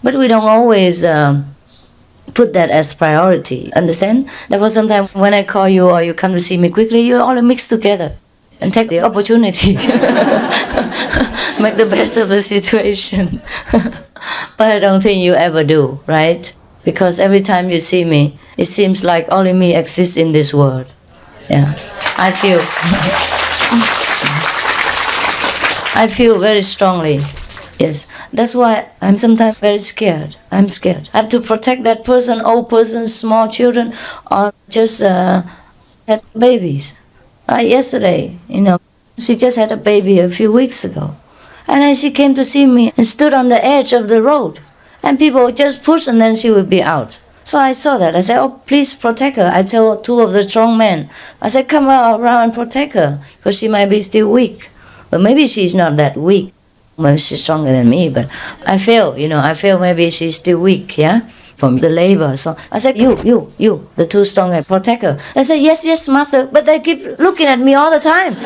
Speaker 1: But we don't always put that as priority, understand? Therefore sometimes when I call you or you come to see me quickly, you all mix together and take the opportunity. Make the best of the situation. But I don't think you ever do, right? Because every time you see me, it seems like only me exists in this world. Yeah, I feel very strongly. Yes, that's why I'm sometimes very scared. I'm scared. I have to protect that person, old person, small children, or just had babies. Yesterday, you know, she just had a baby a few weeks ago. And then she came to see me and stood on the edge of the road. And people would just push and then she would be out. So I saw that. I said, oh, please protect her. I told two of the strong men. I said, come around and protect her, because she might be still weak. But maybe she's not that weak. Maybe she's stronger than me, but I feel, you know, maybe she's still weak, yeah, from the labor. So I said, you, the two strong guys, protect her. They said, yes, master, but they keep looking at me all the time.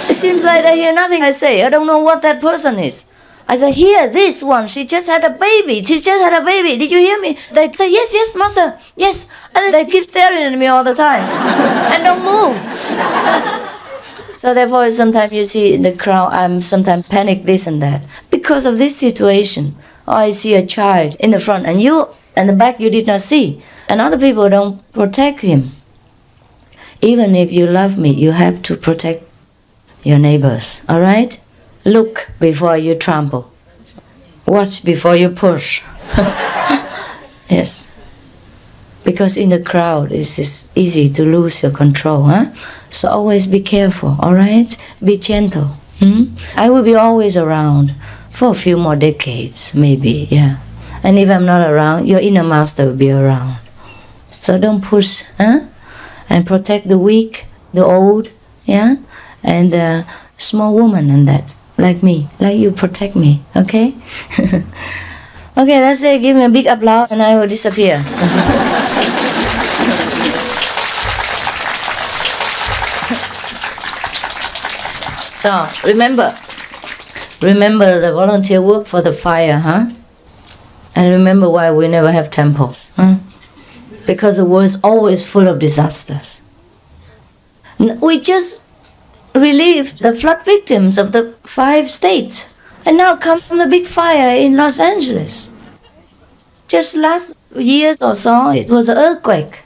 Speaker 1: It seems like they hear nothing I say. I don't know what that person is. I said, here, this one, she just had a baby. She just had a baby. Did you hear me? They say, yes, master, yes. And they keep staring at me all the time and don't move. So therefore, sometimes you see in the crowd, I'm sometimes panic this and that because of this situation. Or I see a child in the front, and you and the back you did not see, and other people don't protect him. Even if you love me, you have to protect your neighbors. All right? Look before you trample. Watch before you push. Yes. Because in the crowd, it's easy to lose your control, huh? So always be careful, all right? Be gentle. I will be always around for a few more decades, maybe, yeah. And if I'm not around, your inner master will be around. So don't push, huh? And protect the weak, the old, yeah? And the small woman and that, like me, like you protect me, okay? Okay, that's it. Give me a big applause and I will disappear. So, remember the volunteer work for the fire, huh? And remember why we never have temples, huh? Because the world is always full of disasters. We just relieved the flood victims of the 5 states. And now comes the big fire in Los Angeles. Just last year or so, it was an earthquake.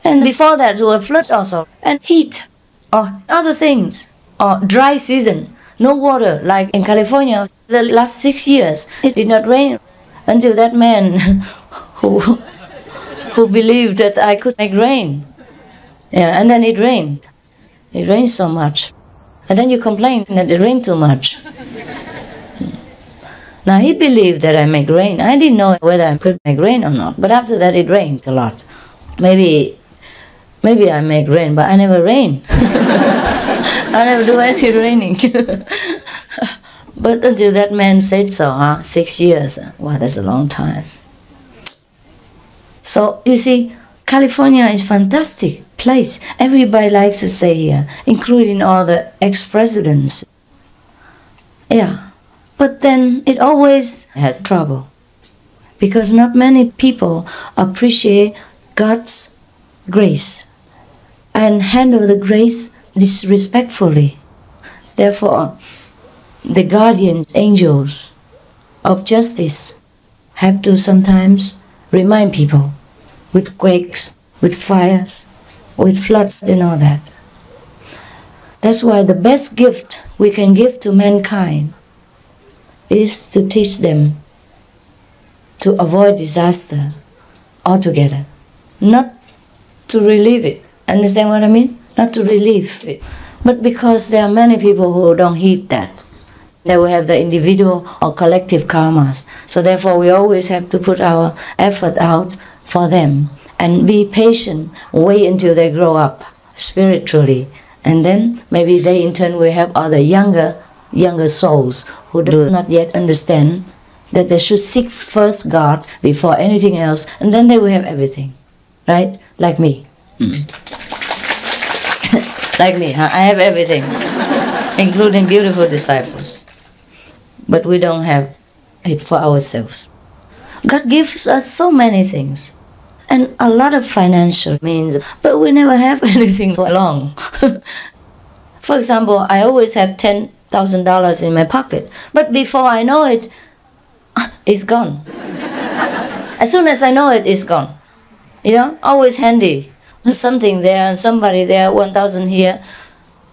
Speaker 1: And before that, it was a flood also. And heat, or other things. Or dry season, no water, like in California. The last 6 years, it did not rain until that man who believed that I could make rain. Yeah, and then it rained. It rained so much. And then you complain that it rained too much. Now he believed that I make rain. I didn't know whether I could make rain or not. But after that it rained a lot. Maybe I make rain, but I never rain. I never do any raining. But until that man said so, huh? 6 years. Wow, that's a long time. So you see, California is a fantastic place. Everybody likes to stay here, including all the ex-presidents. Yeah, but then it always has trouble because not many people appreciate God's grace and handle the grace disrespectfully. Therefore, the guardian angels of justice have to sometimes remind people with quakes, with fires, with floods and all that. That's why the best gift we can give to mankind is to teach them to avoid disaster altogether, not to relieve it. Understand what I mean? Not to relieve it. But because there are many people who don't heed that. They will have the individual or collective karmas. So therefore we always have to put our effort out for them and be patient, wait until they grow up spiritually. And then maybe they in turn will help other younger souls who do not yet understand that they should seek first God before anything else, and then they will have everything. Right? Like me. Like me, huh? I have everything, including beautiful disciples. But we don't have it for ourselves. God gives us so many things and a lot of financial means, but we never have anything for long. For example, I always have $10,000 in my pocket, but before I know it, it's gone. As soon as I know it, it's gone. You know, always handy. Something there and somebody there, 1,000 here,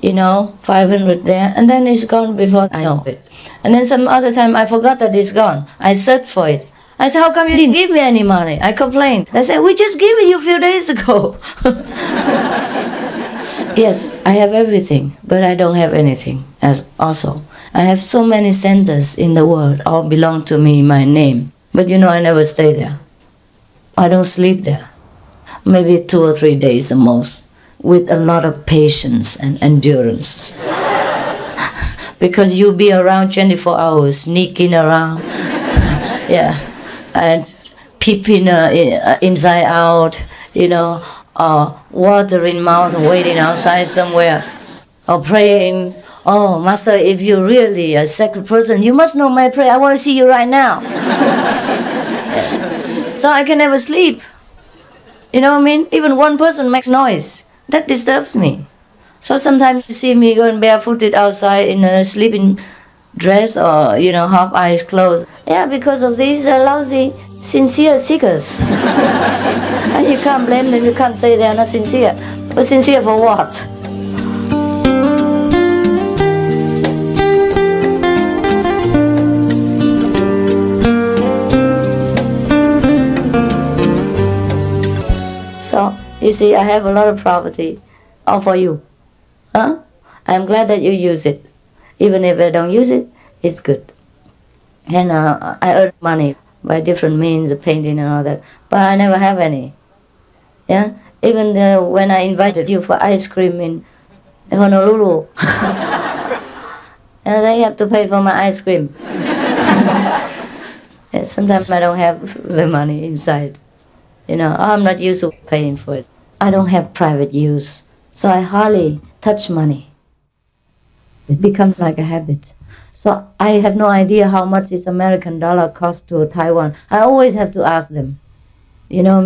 Speaker 1: 500 there, and then it's gone before I know it. And then some other time I forgot that it's gone. I searched for it. I said, how come you didn't give me any money? I complained. They said, we just gave it you a few days ago. Yes, I have everything, but I don't have anything also. I have so many centers in the world, all belong to me, my name. But I never stay there. I don't sleep there. Maybe 2 or 3 days the most, with a lot of patience and endurance. Because you'll be around 24 hours, sneaking around, yeah, and peeping inside out, or water in mouth, waiting outside somewhere, or praying. Oh, Master, if you're really a sacred person, you must know my prayer. I want to see you right now. Yes. So I can never sleep. You know what I mean? Even one person makes noise. That disturbs me. So sometimes you see me going barefooted outside in a sleeping dress or, half eyes closed. Yeah, because of these lousy, sincere seekers. And you can't blame them, you can't say they're not sincere. But sincere for what? So, you see, I have a lot of property, all for you. Huh? I'm glad that you use it. Even if I don't use it, it's good. And I earn money by different means of painting and all that. But I never have any. Yeah? Even when I invited you for ice cream in Honolulu. And they have to pay for my ice cream. Yeah, sometimes I don't have the money inside. I'm not used to paying for it. I don't have private use, so I hardly touch money. It becomes like a habit. So I have no idea how much this American dollar costs to Taiwan. I always have to ask them. You know what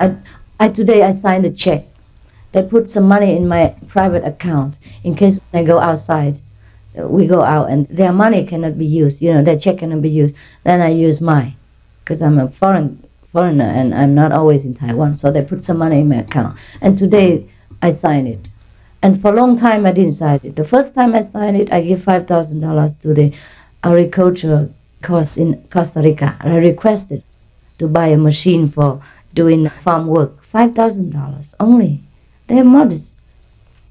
Speaker 1: I mean? Today I signed a check. They put some money in my private account in case I go outside. We go out and their money cannot be used. Their check cannot be used. Then I use mine because I'm a foreigner and I'm not always in Taiwan. So they put some money in my account. And today I signed it. And for a long time I didn't sign it. The first time I signed it, I gave $5,000 to the agriculture course in Costa Rica. I requested to buy a machine for doing farm work. $5,000 only. They're modest.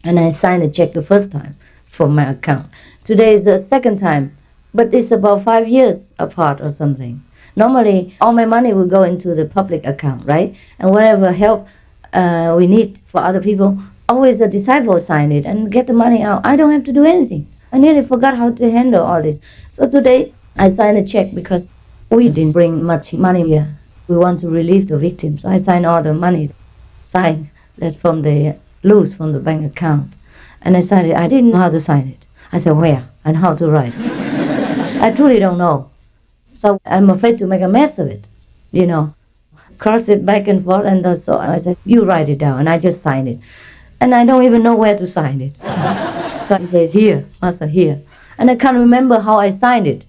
Speaker 1: And I signed a check the first time for my account. Today is the second time, but it's about 5 years apart or something. Normally, all my money will go into the public account, right? And whatever help we need for other people, always the disciple sign it and get the money out. I don't have to do anything. I nearly forgot how to handle all this. So today, I signed a check because we didn't bring much money here. We want to relieve the victims. So I signed all the money, signed that from the loose from the bank account. And I signed it. I didn't know how to sign it. I said, where and how to write. I truly don't know. So I'm afraid to make a mess of it, Cross it back and forth, and so I said, you write it down, and I just signed it. And I don't even know where to sign it. So he says, here, Master, here. And I can't remember how I signed it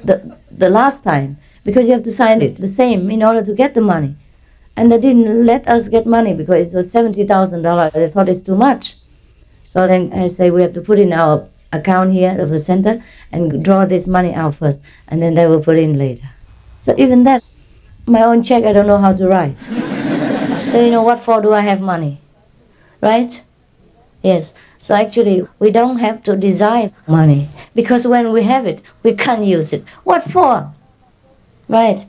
Speaker 1: the last time, because you have to sign it the same in order to get the money. And they didn't let us get money because it was $70,000. They thought it's too much. So then I say, we have to put in our account here of the center and draw this money out first, and then they will put in later. So even that, my own check, I don't know how to write. So what for do I have money? Right? Yes. So actually, we don't have to desire money, because when we have it, we can't use it. What for? Right?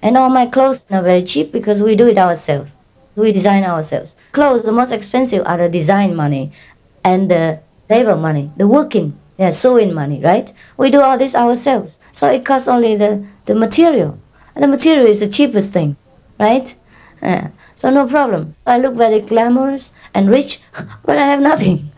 Speaker 1: And all my clothes are very cheap because we do it ourselves. We design ourselves. Clothes, the most expensive are the design money and the labor money, the working, sewing money, right? We do all this ourselves. So it costs only the material. And the material is the cheapest thing, right? So no problem. I look very glamorous and rich, but I have nothing.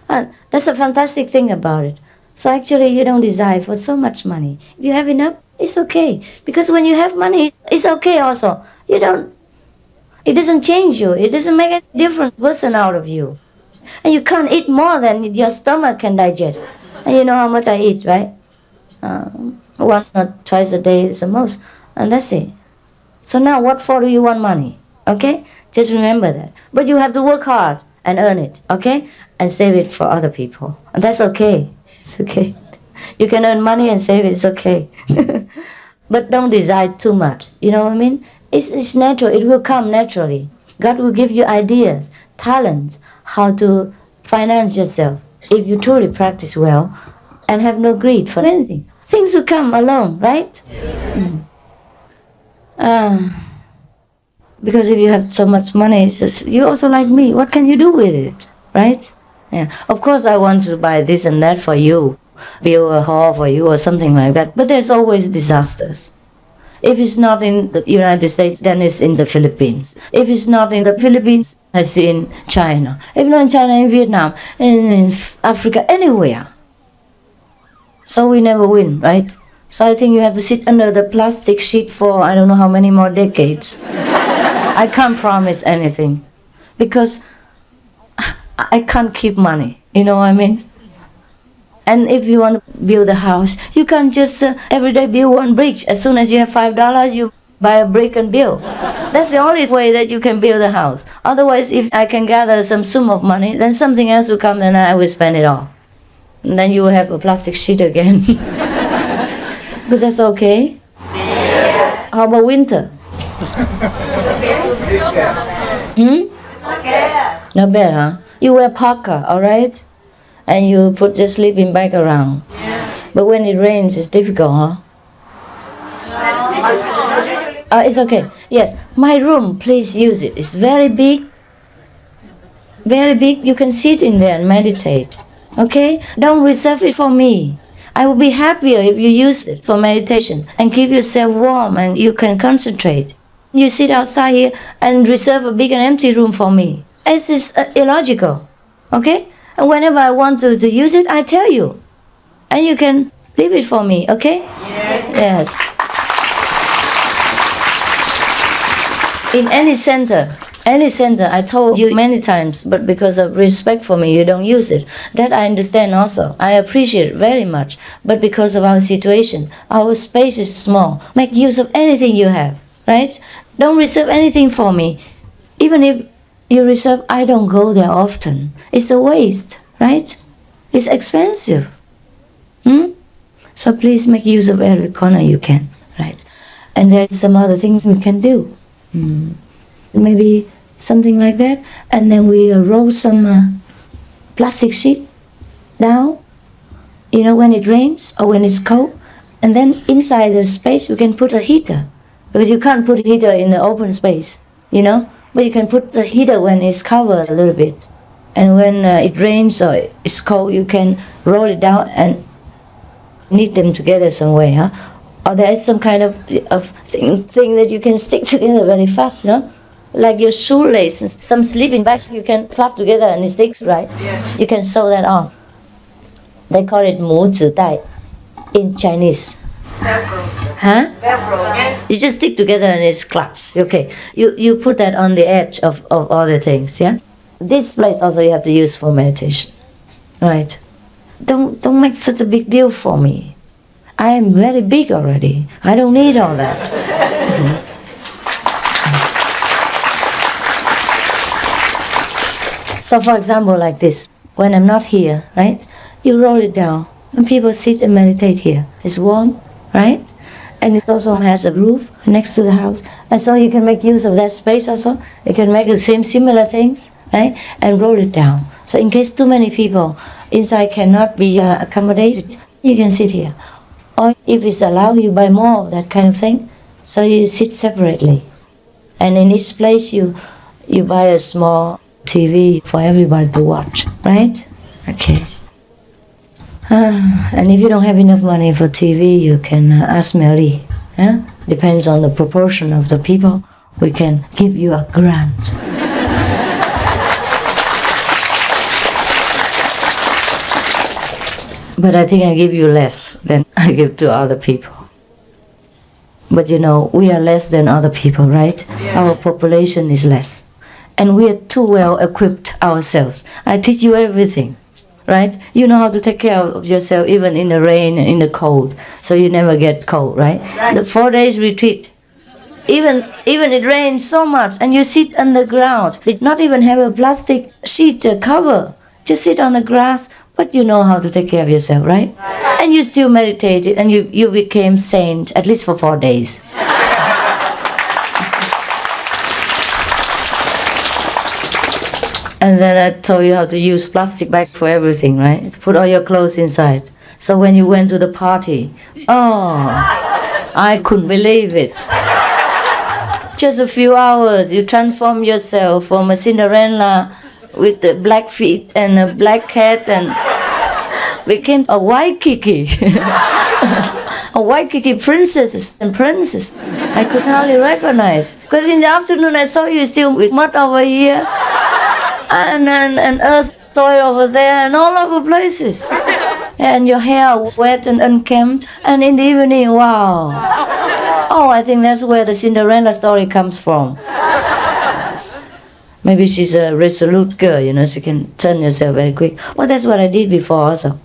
Speaker 1: And that's a fantastic thing about it. So actually you don't desire for so much money. If you have enough, it's okay. Because when you have money, it's okay also. It doesn't change you. It doesn't make a different person out of you. And you can't eat more than your stomach can digest. And you know how much I eat, right? Once, not twice a day is the most. And that's it. So now what for do you want money? Okay? Just remember that. But you have to work hard and earn it, okay? And save it for other people. And that's okay. It's okay. You can earn money and save it, it's okay. But don't desire too much. You know what I mean? It's natural. It will come naturally. God will give you ideas, talents, how to finance yourself if you truly practice well and have no greed for anything. Things will come along, right? Because if you have so much money, it's just, you're also like me. What can you do with it, right? Yeah. Of course, I want to buy this and that for you, build a hall for you or something like that. But there's always disasters. If it's not in the United States, then it's in the Philippines. If it's not in the Philippines, it's in China. If not in China, in Vietnam, in Africa, anywhere. So we never win, right? So I think you have to sit under the plastic sheet for I don't know how many more decades. I can't promise anything. because I can't keep money. You know what I mean? And if you want to build a house, you can't just every day build one brick. As soon as you have $5, you buy a brick and build. That's the only way that you can build a house. Otherwise, if I can gather some sum of money, then something else will come and I will spend it all. And then you will have a plastic sheet again. But that's okay. How about winter? Not bad, huh? You wear parka, all right? And you put the sleeping bag around. But when it rains, it's difficult, huh? It's okay. Yes, my room, please use it. It's very big. Very big. You can sit in there and meditate. Okay? Don't reserve it for me. I will be happier if you use it for meditation and keep yourself warm and you can concentrate. You sit outside here and reserve a big and empty room for me. It's just illogical. Okay? And whenever I want to use it, I tell you. And you can leave it for me, okay? Yes. In any center, I told you many times, but because of respect for me, you don't use it. That I understand also. I appreciate it very much. But because of our situation, our space is small. Make use of anything you have, right? Don't reserve anything for me. Even if you reserve, I don't go there often. It's a waste, right? It's expensive. So please make use of every corner you can, right? And there's some other things we can do. Maybe something like that. And then we roll some plastic sheet down, you know, when it rains or when it's cold. And then inside the space, we can put a heater. Because you can't put a heater in the open space, you know? But you can put the heater when it's covered a little bit. And when it rains or it's cold, you can roll it down and knit them together some way, huh? Or there is some kind of thing that you can stick together very fast, no? Like your shoelace and some sleeping bags you can clap together and it sticks, right? Yeah. You can sew that on. They call it 母子带 in Chinese.
Speaker 5: Velcro.
Speaker 1: Huh?
Speaker 5: Velcro.
Speaker 1: You just stick together and it claps. Okay. You put that on the edge of all the things, yeah? This place also you have to use for meditation. Right. Don't make such a big deal for me. I am very big already. I don't need all that. So for example, like this, when I'm not here, right? You roll it down and people sit and meditate here. It's warm, right? And it also has a roof next to the house. And so you can make use of that space also. You can make the same similar things, right? And roll it down. So in case too many people inside cannot be accommodated, you can sit here. Or if it's allowed, you buy more of that kind of thing. So you sit separately. And in each place you buy a small TV for everybody to watch, right? Okay. And if you don't have enough money for TV, you can ask Mary. Yeah? Depends on the proportion of the people. We can give you a grant. But I think I give you less than I give to other people. But you know, we are less than other people, right? Yeah. Our population is less. And we are too well equipped ourselves. I teach you everything, right? You know how to take care of yourself even in the rain and in the cold. So you never get cold, right? The 4 days retreat. Even it rains so much and you sit on the ground. Did not even have a plastic sheet cover. Just sit on the grass. But you know how to take care of yourself, right? And you still meditated and you became saint, at least for 4 days. And then I told you how to use plastic bags for everything, right? Put all your clothes inside. So when you went to the party, oh, I couldn't believe it. Just a few hours, you transform yourself from a Cinderella with the black feet and a black hat and became a Waikiki. A Waikiki princess and princess. I could hardly recognize. Because in the afternoon I saw you still with mud over here and earth soil over there and all over places. And your hair wet and unkempt. And in the evening, wow. Oh, I think that's where the Cinderella story comes from. Maybe she's a resolute girl, you know, she can turn herself very quick. Well, that's what I did before also.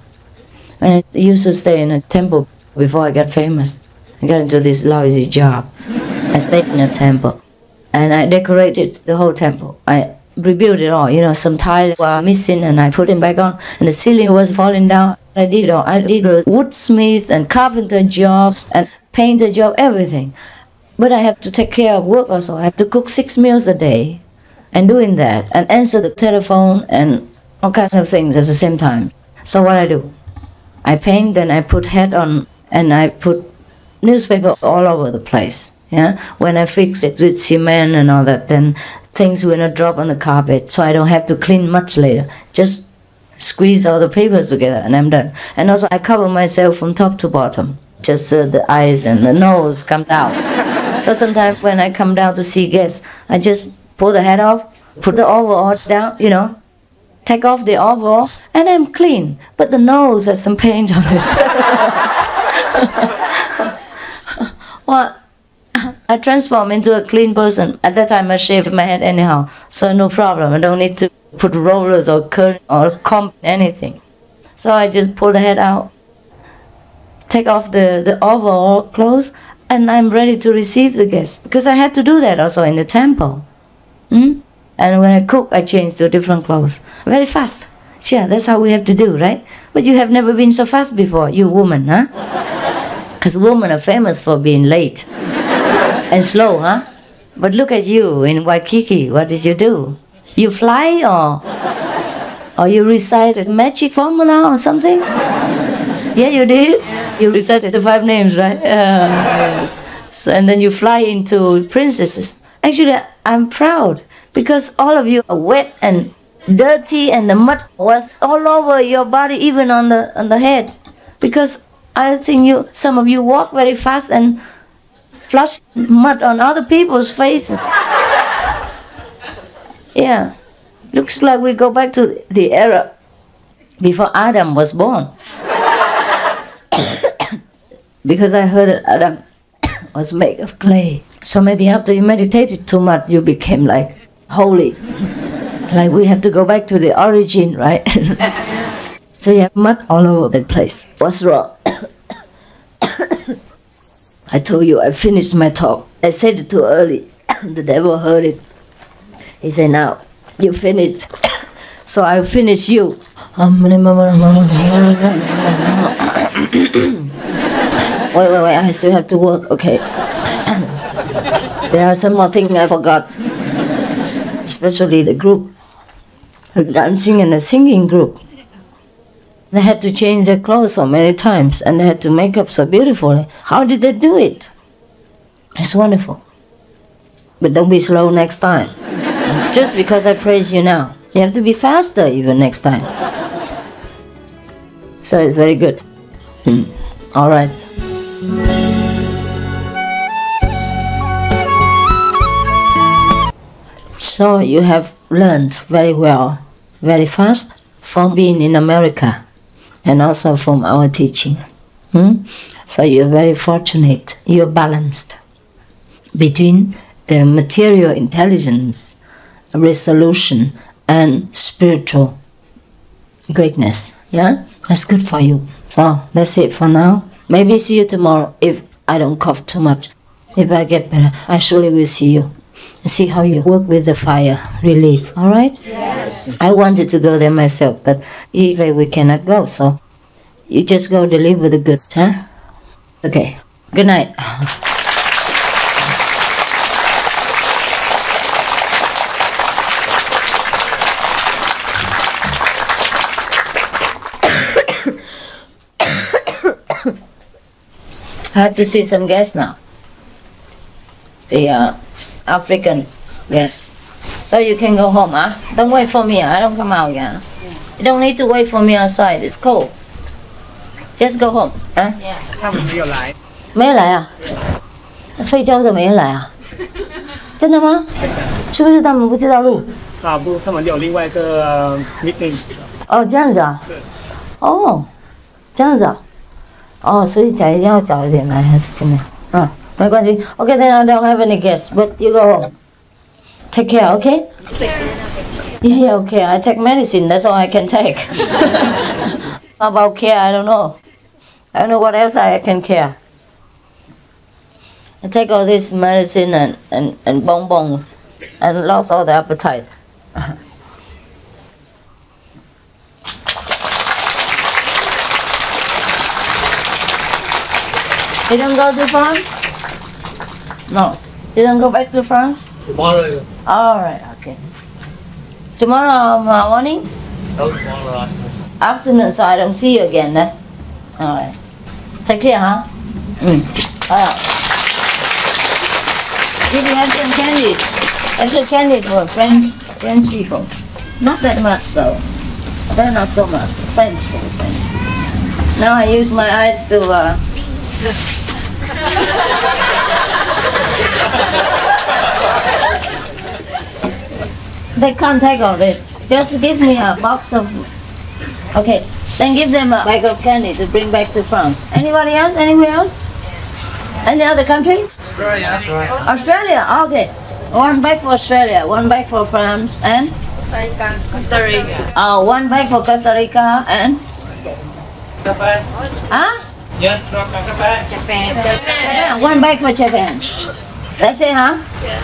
Speaker 1: And I used to stay in a temple before I got famous. I got into this lousy job. I stayed in a temple. And I decorated the whole temple. I rebuilt it all. You know, some tiles were missing and I put them back on. And the ceiling was falling down. I did it all. I did a woodsmith and carpenter jobs and painter job, everything. But I have to take care of work also. I have to cook 6 meals a day. And doing that, and answer the telephone and all kinds of things at the same time. So what I do? I paint, then I put hat on, and I put newspaper all over the place. Yeah. When I fix it with cement and all that, then things will not drop on the carpet, so I don't have to clean much later. Just squeeze all the papers together, and I'm done. And also, I cover myself from top to bottom. Just the eyes and the nose come out. So sometimes when I come down to see guests, I just pull the hat off, put the overalls down, you know, take off the overalls, and I'm clean. But the nose has some paint on it. Well, I transform into a clean person. At that time, I shaved my head anyhow, so no problem. I don't need to put rollers or curl or comb anything. So I just pull the head out, take off the overall clothes, and I'm ready to receive the guests. Because I had to do that also in the temple. And when I cook, I change to different clothes. Very fast. Yeah, that's how we have to do, right? But you have never been so fast before, you woman, huh? Because women are famous for being late and slow, huh? But look at you in Waikiki. What did you do? You fly or you recite a magic formula or something? Yeah, you did. You recited the 5 names, right? Yes. So, and then you fly into princesses. Actually, I'm proud because all of you are wet and dirty, and the mud was all over your body, even on the head. Because I think some of you walk very fast and flush mud on other people's faces. Yeah, looks like we go back to the era before Adam was born. Because I heard that Adam was made of clay. So maybe after you meditated too much, you became like holy. Like we have to go back to the origin, right? So you have mud all over the place. What's wrong? I told you I finished my talk. I said it too early. The devil heard it. He said, now, you finished. So I'll finish you. Wait, I still have to work, okay. There are some more things I forgot. Especially the group, the dancing and the singing group. They had to change their clothes so many times, and they had to make up so beautifully. How did they do it? It's wonderful. But don't be slow next time. Just because I praise you now. You have to be faster even next time. So it's very good. All right. So you have learned very well, very fast from being in America and also from our teaching. So you're very fortunate. You're balanced between the material intelligence, resolution, and spiritual greatness. Yeah, that's good for you. So that's it for now. Maybe see you tomorrow if I don't cough too much. If I get better, I surely will see you. And see how you work with the fire relief. All right? Yes. I wanted to go there myself, but he said we cannot go, so you just go deliver the goods, huh? Okay. Good night. I have to see some guests now. The African guests. So you can go home, huh? Don't wait for me, I don't come out again. You don't need to wait for me outside, it's cold. Just go home, huh?
Speaker 2: Yeah, 他们没有来。
Speaker 1: 没来啊？非洲的没人来啊？真的吗？是不是他们不知道路？
Speaker 2: 啊不，他们有另外一个 meeting。
Speaker 1: 哦，这样子啊？
Speaker 2: 是。
Speaker 1: 哦，这样子啊？哦，所以要早一点来还是怎么样？没关系。Okay, then I don't have any guests, but you go home. Take care, okay? Yeah, okay. I take medicine. That's all I can take. How about care? I don't know. I don't know what else I can care. I take all this medicine and bonbons and lost all the appetite. You don't go to France? No. You don't go back to France?
Speaker 2: Tomorrow.
Speaker 1: All right, okay. Tomorrow morning?
Speaker 2: No, tomorrow.
Speaker 1: Afternoon, so I don't see you again then. All right. Take care, huh? Did you have some candy? Extra candy for French people. Not that much though. They're not so much. French. Now I use my eyes to They can't take all this. Just give me a box of... Okay, then give them a bag of candy to bring back to France. Anybody else? Anywhere else? Any other countries?
Speaker 2: Australia.
Speaker 1: Australia, okay. One bag for Australia, one bag for France, and?
Speaker 5: Costa Rica.
Speaker 1: One bag for Costa Rica, and?
Speaker 2: Japan.
Speaker 1: Huh?
Speaker 2: Yes, Japan.
Speaker 1: Japan. One bag for Japan. That's it, huh?
Speaker 5: Yeah.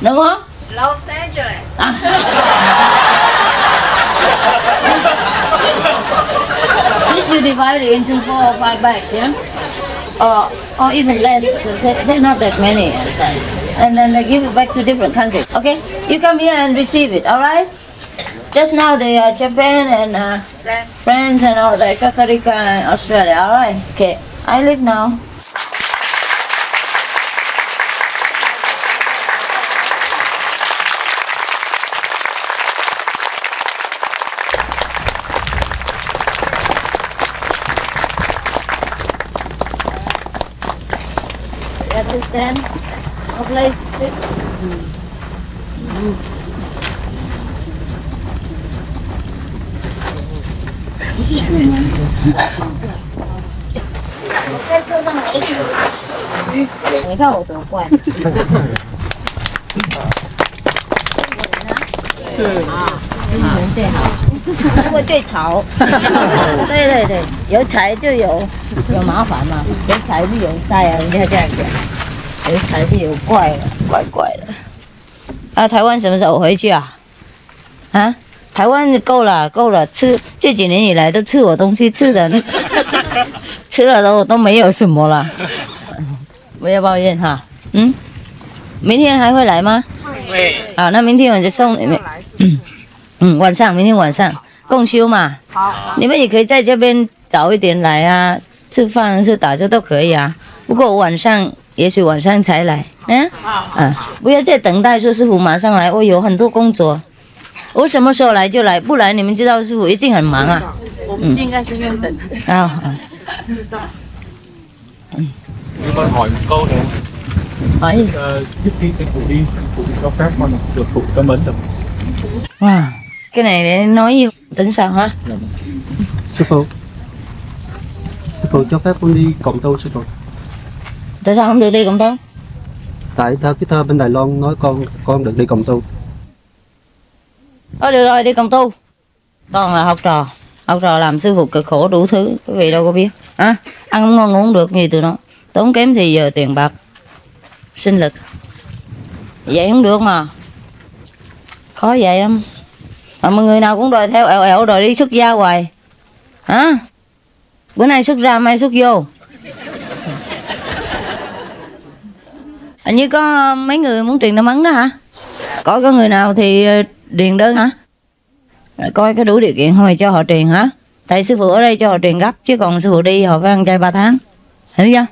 Speaker 1: No more?
Speaker 5: Los Angeles.
Speaker 1: This you divide it into 4 or 5 bags, yeah? Or even less, because they're not that many. And then they give it back to different countries, okay? You come here and receive it, all right? Just now they are Japan and France and all that, Costa Rica and Australia, all right? Okay, I leave now. Understand? No place to sit.你看我多乖。人最好，不过最吵。对对对，有财就有麻烦嘛，有财就有灾啊，人家这样讲，有财就有怪了，怪怪的。啊，台湾什么时候回去啊？啊，台湾够了，够了，吃这几年以来都吃我东西吃的，吃了都没有什么了，不要抱怨哈。嗯，明天还会来吗？
Speaker 2: 会。
Speaker 1: 好，那明天我就送你们。晚上，明天晚上共修嘛。好。你们也可以在这边早一点来啊，吃饭是打车都可以啊。不过晚上，也许晚上才来。不要再等待说师傅马上来，我有很多工作。我什么时候来就来，不来你们知道师傅一定很忙啊。
Speaker 5: 我们现在是用等。
Speaker 2: Em con hỏi một câu này.
Speaker 1: Hỏi.
Speaker 2: Trước khi sư phụ đi cho phép con được phụ cấm ấn được.
Speaker 1: Wow, cái này để nói gì? Tính sao hả?
Speaker 6: Sư phụ cho phép con đi cộng tu sư phụ.
Speaker 1: Tại sao không được đi cộng tu?
Speaker 6: Tại theo cái thơ bên Đài Loan nói con được đi cộng tu.
Speaker 1: Được rồi, đi cộng tu. Toàn là học trò làm sư phụ cực khổ đủ thứ, quý vị đâu có biết. Ăn không ngon ngủ không được gì từ nó, tốn kém thì giờ tiền bạc, sinh lực. Vậy không được mà, khó vậy lắm. Mà mọi người nào cũng đòi theo ẻo đòi đi xuất gia hoài. Hả? Bữa nay xuất ra mai xuất vô. Hình như có mấy người muốn truyền tâm ấn đó hả? Có người nào thì điền đơn hả? Coi cái đủ điều kiện thôi cho họ truyền hả? Tại sư phụ ở đây cho họ truyền gấp, chứ còn sư phụ đi họ phải ăn chay 3 tháng. Hiểu chưa?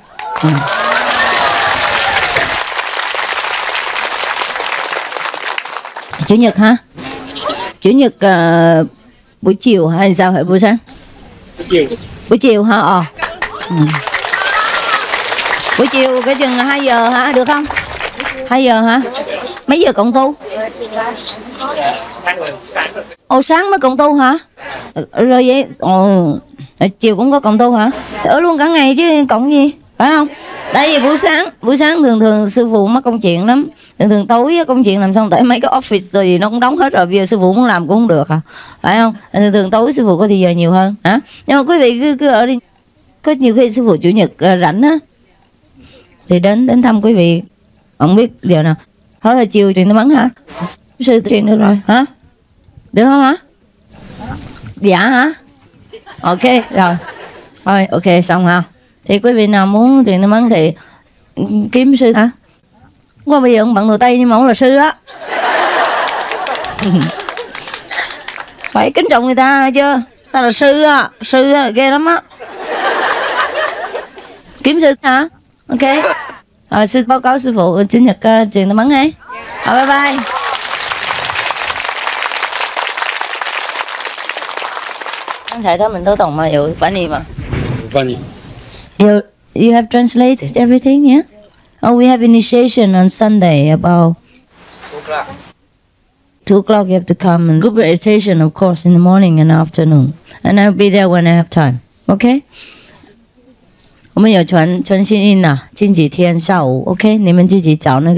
Speaker 1: Chủ nhật hả? Chủ nhật buổi chiều hay sao hả? Buổi sáng? Buổi chiều hả? Buổi chiều cái chừng 2 giờ hả? Được không? 2 giờ hả? Mấy giờ cộng tu? Sáng mới cộng tu hả? Rồi vậy chiều cũng có cộng tu hả? Ở luôn cả ngày chứ cộng gì, phải không? Tại vì buổi sáng thường sư phụ mắc công chuyện lắm, Thường tối công chuyện làm xong tại mấy cái office rồi gì nó cũng đóng hết rồi, bây giờ sư phụ muốn làm cũng không được hả, phải không? Thường tối sư phụ có thì giờ nhiều hơn hả? Nhưng mà quý vị cứ ở đi, có nhiều khi sư phụ chủ nhật rảnh á thì đến thăm quý vị, không biết giờ nào. Thôi là chiều truyền nó bắn hả? Sư truyền được rồi hả? Được không hả? Dạ hả? Ok rồi. Thôi ok xong hả? Thì quý vị nào muốn truyền nó bắn thì kiếm sư hả? Qua bây giờ ông bận đồ tây nhưng mà ông là sư đó. Phải kính trọng người ta chưa? Ta là sư á, ghê lắm á. Kiếm sư hả? Ok. Rồi sư báo cáo sư phụ chủ nhật truyền nó bắn ấy. Bye bye. Anh thầy đó mình都懂吗？有翻译吗？
Speaker 7: 翻译。
Speaker 1: You have translated everything, yeah? Oh, we have initiation on Sunday about 2 o'clock. You have to come and group meditation, of course, in the morning and afternoon. And I'll be there when I have time. Okay? 我们有传新音呐，近几天下午 ，OK？ 你们自己找那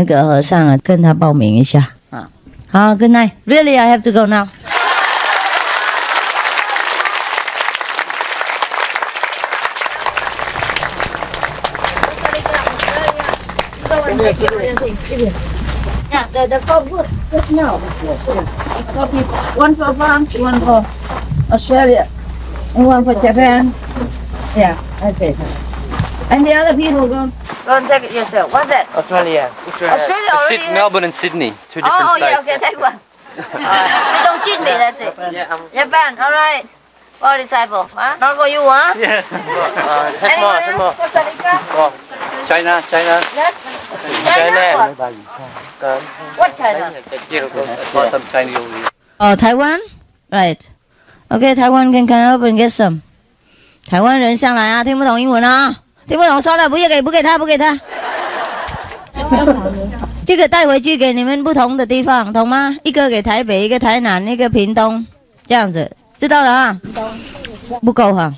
Speaker 1: 个和尚啊，跟他报名一下啊。好 ，Good night. Really, I have to go now. Yeah, the four just now. 4 people. One for France, one for Australia, and one for Japan. Yeah, that's it. And the other people go and take it yourself. What's that?
Speaker 7: Australia.
Speaker 1: Australia already.
Speaker 7: Melbourne and Sydney, 2 different
Speaker 1: Oh,
Speaker 7: states.
Speaker 1: yeah, okay, take one. So don't cheat me, that's it. Japan, all right. For disciple, huh? Not for you, huh?
Speaker 2: Yeah.
Speaker 7: Take more.
Speaker 1: Costa Rica?
Speaker 7: China.
Speaker 1: Yes. China? What China?
Speaker 7: Some Chinese.
Speaker 1: Oh, Taiwan? Right. Okay, Taiwan can come up and get some. 台湾人上来啊，听不懂英文啊，听不懂收了，不给他。这个带回去给你们不同的地方，懂吗？一个给台北，一个台南，一个屏东，这样子，知道了啊？不够哈，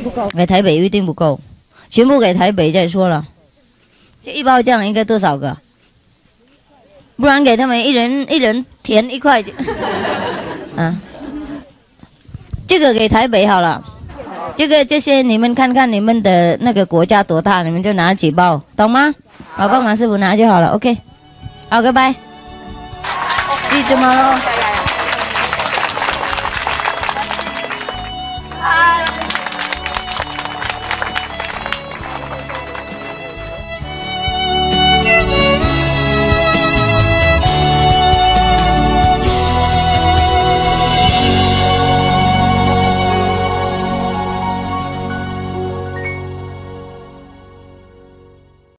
Speaker 1: 不够，给台北一定不够，全部给台北再说了。这一包酱应该多少个？不然给他们一人填1块就，啊。这个给台北好了，这些你们看看你们的那个国家多大，你们就拿几包，懂吗？好，帮忙师傅拿就好了。OK， 好，拜拜。See you tomorrow.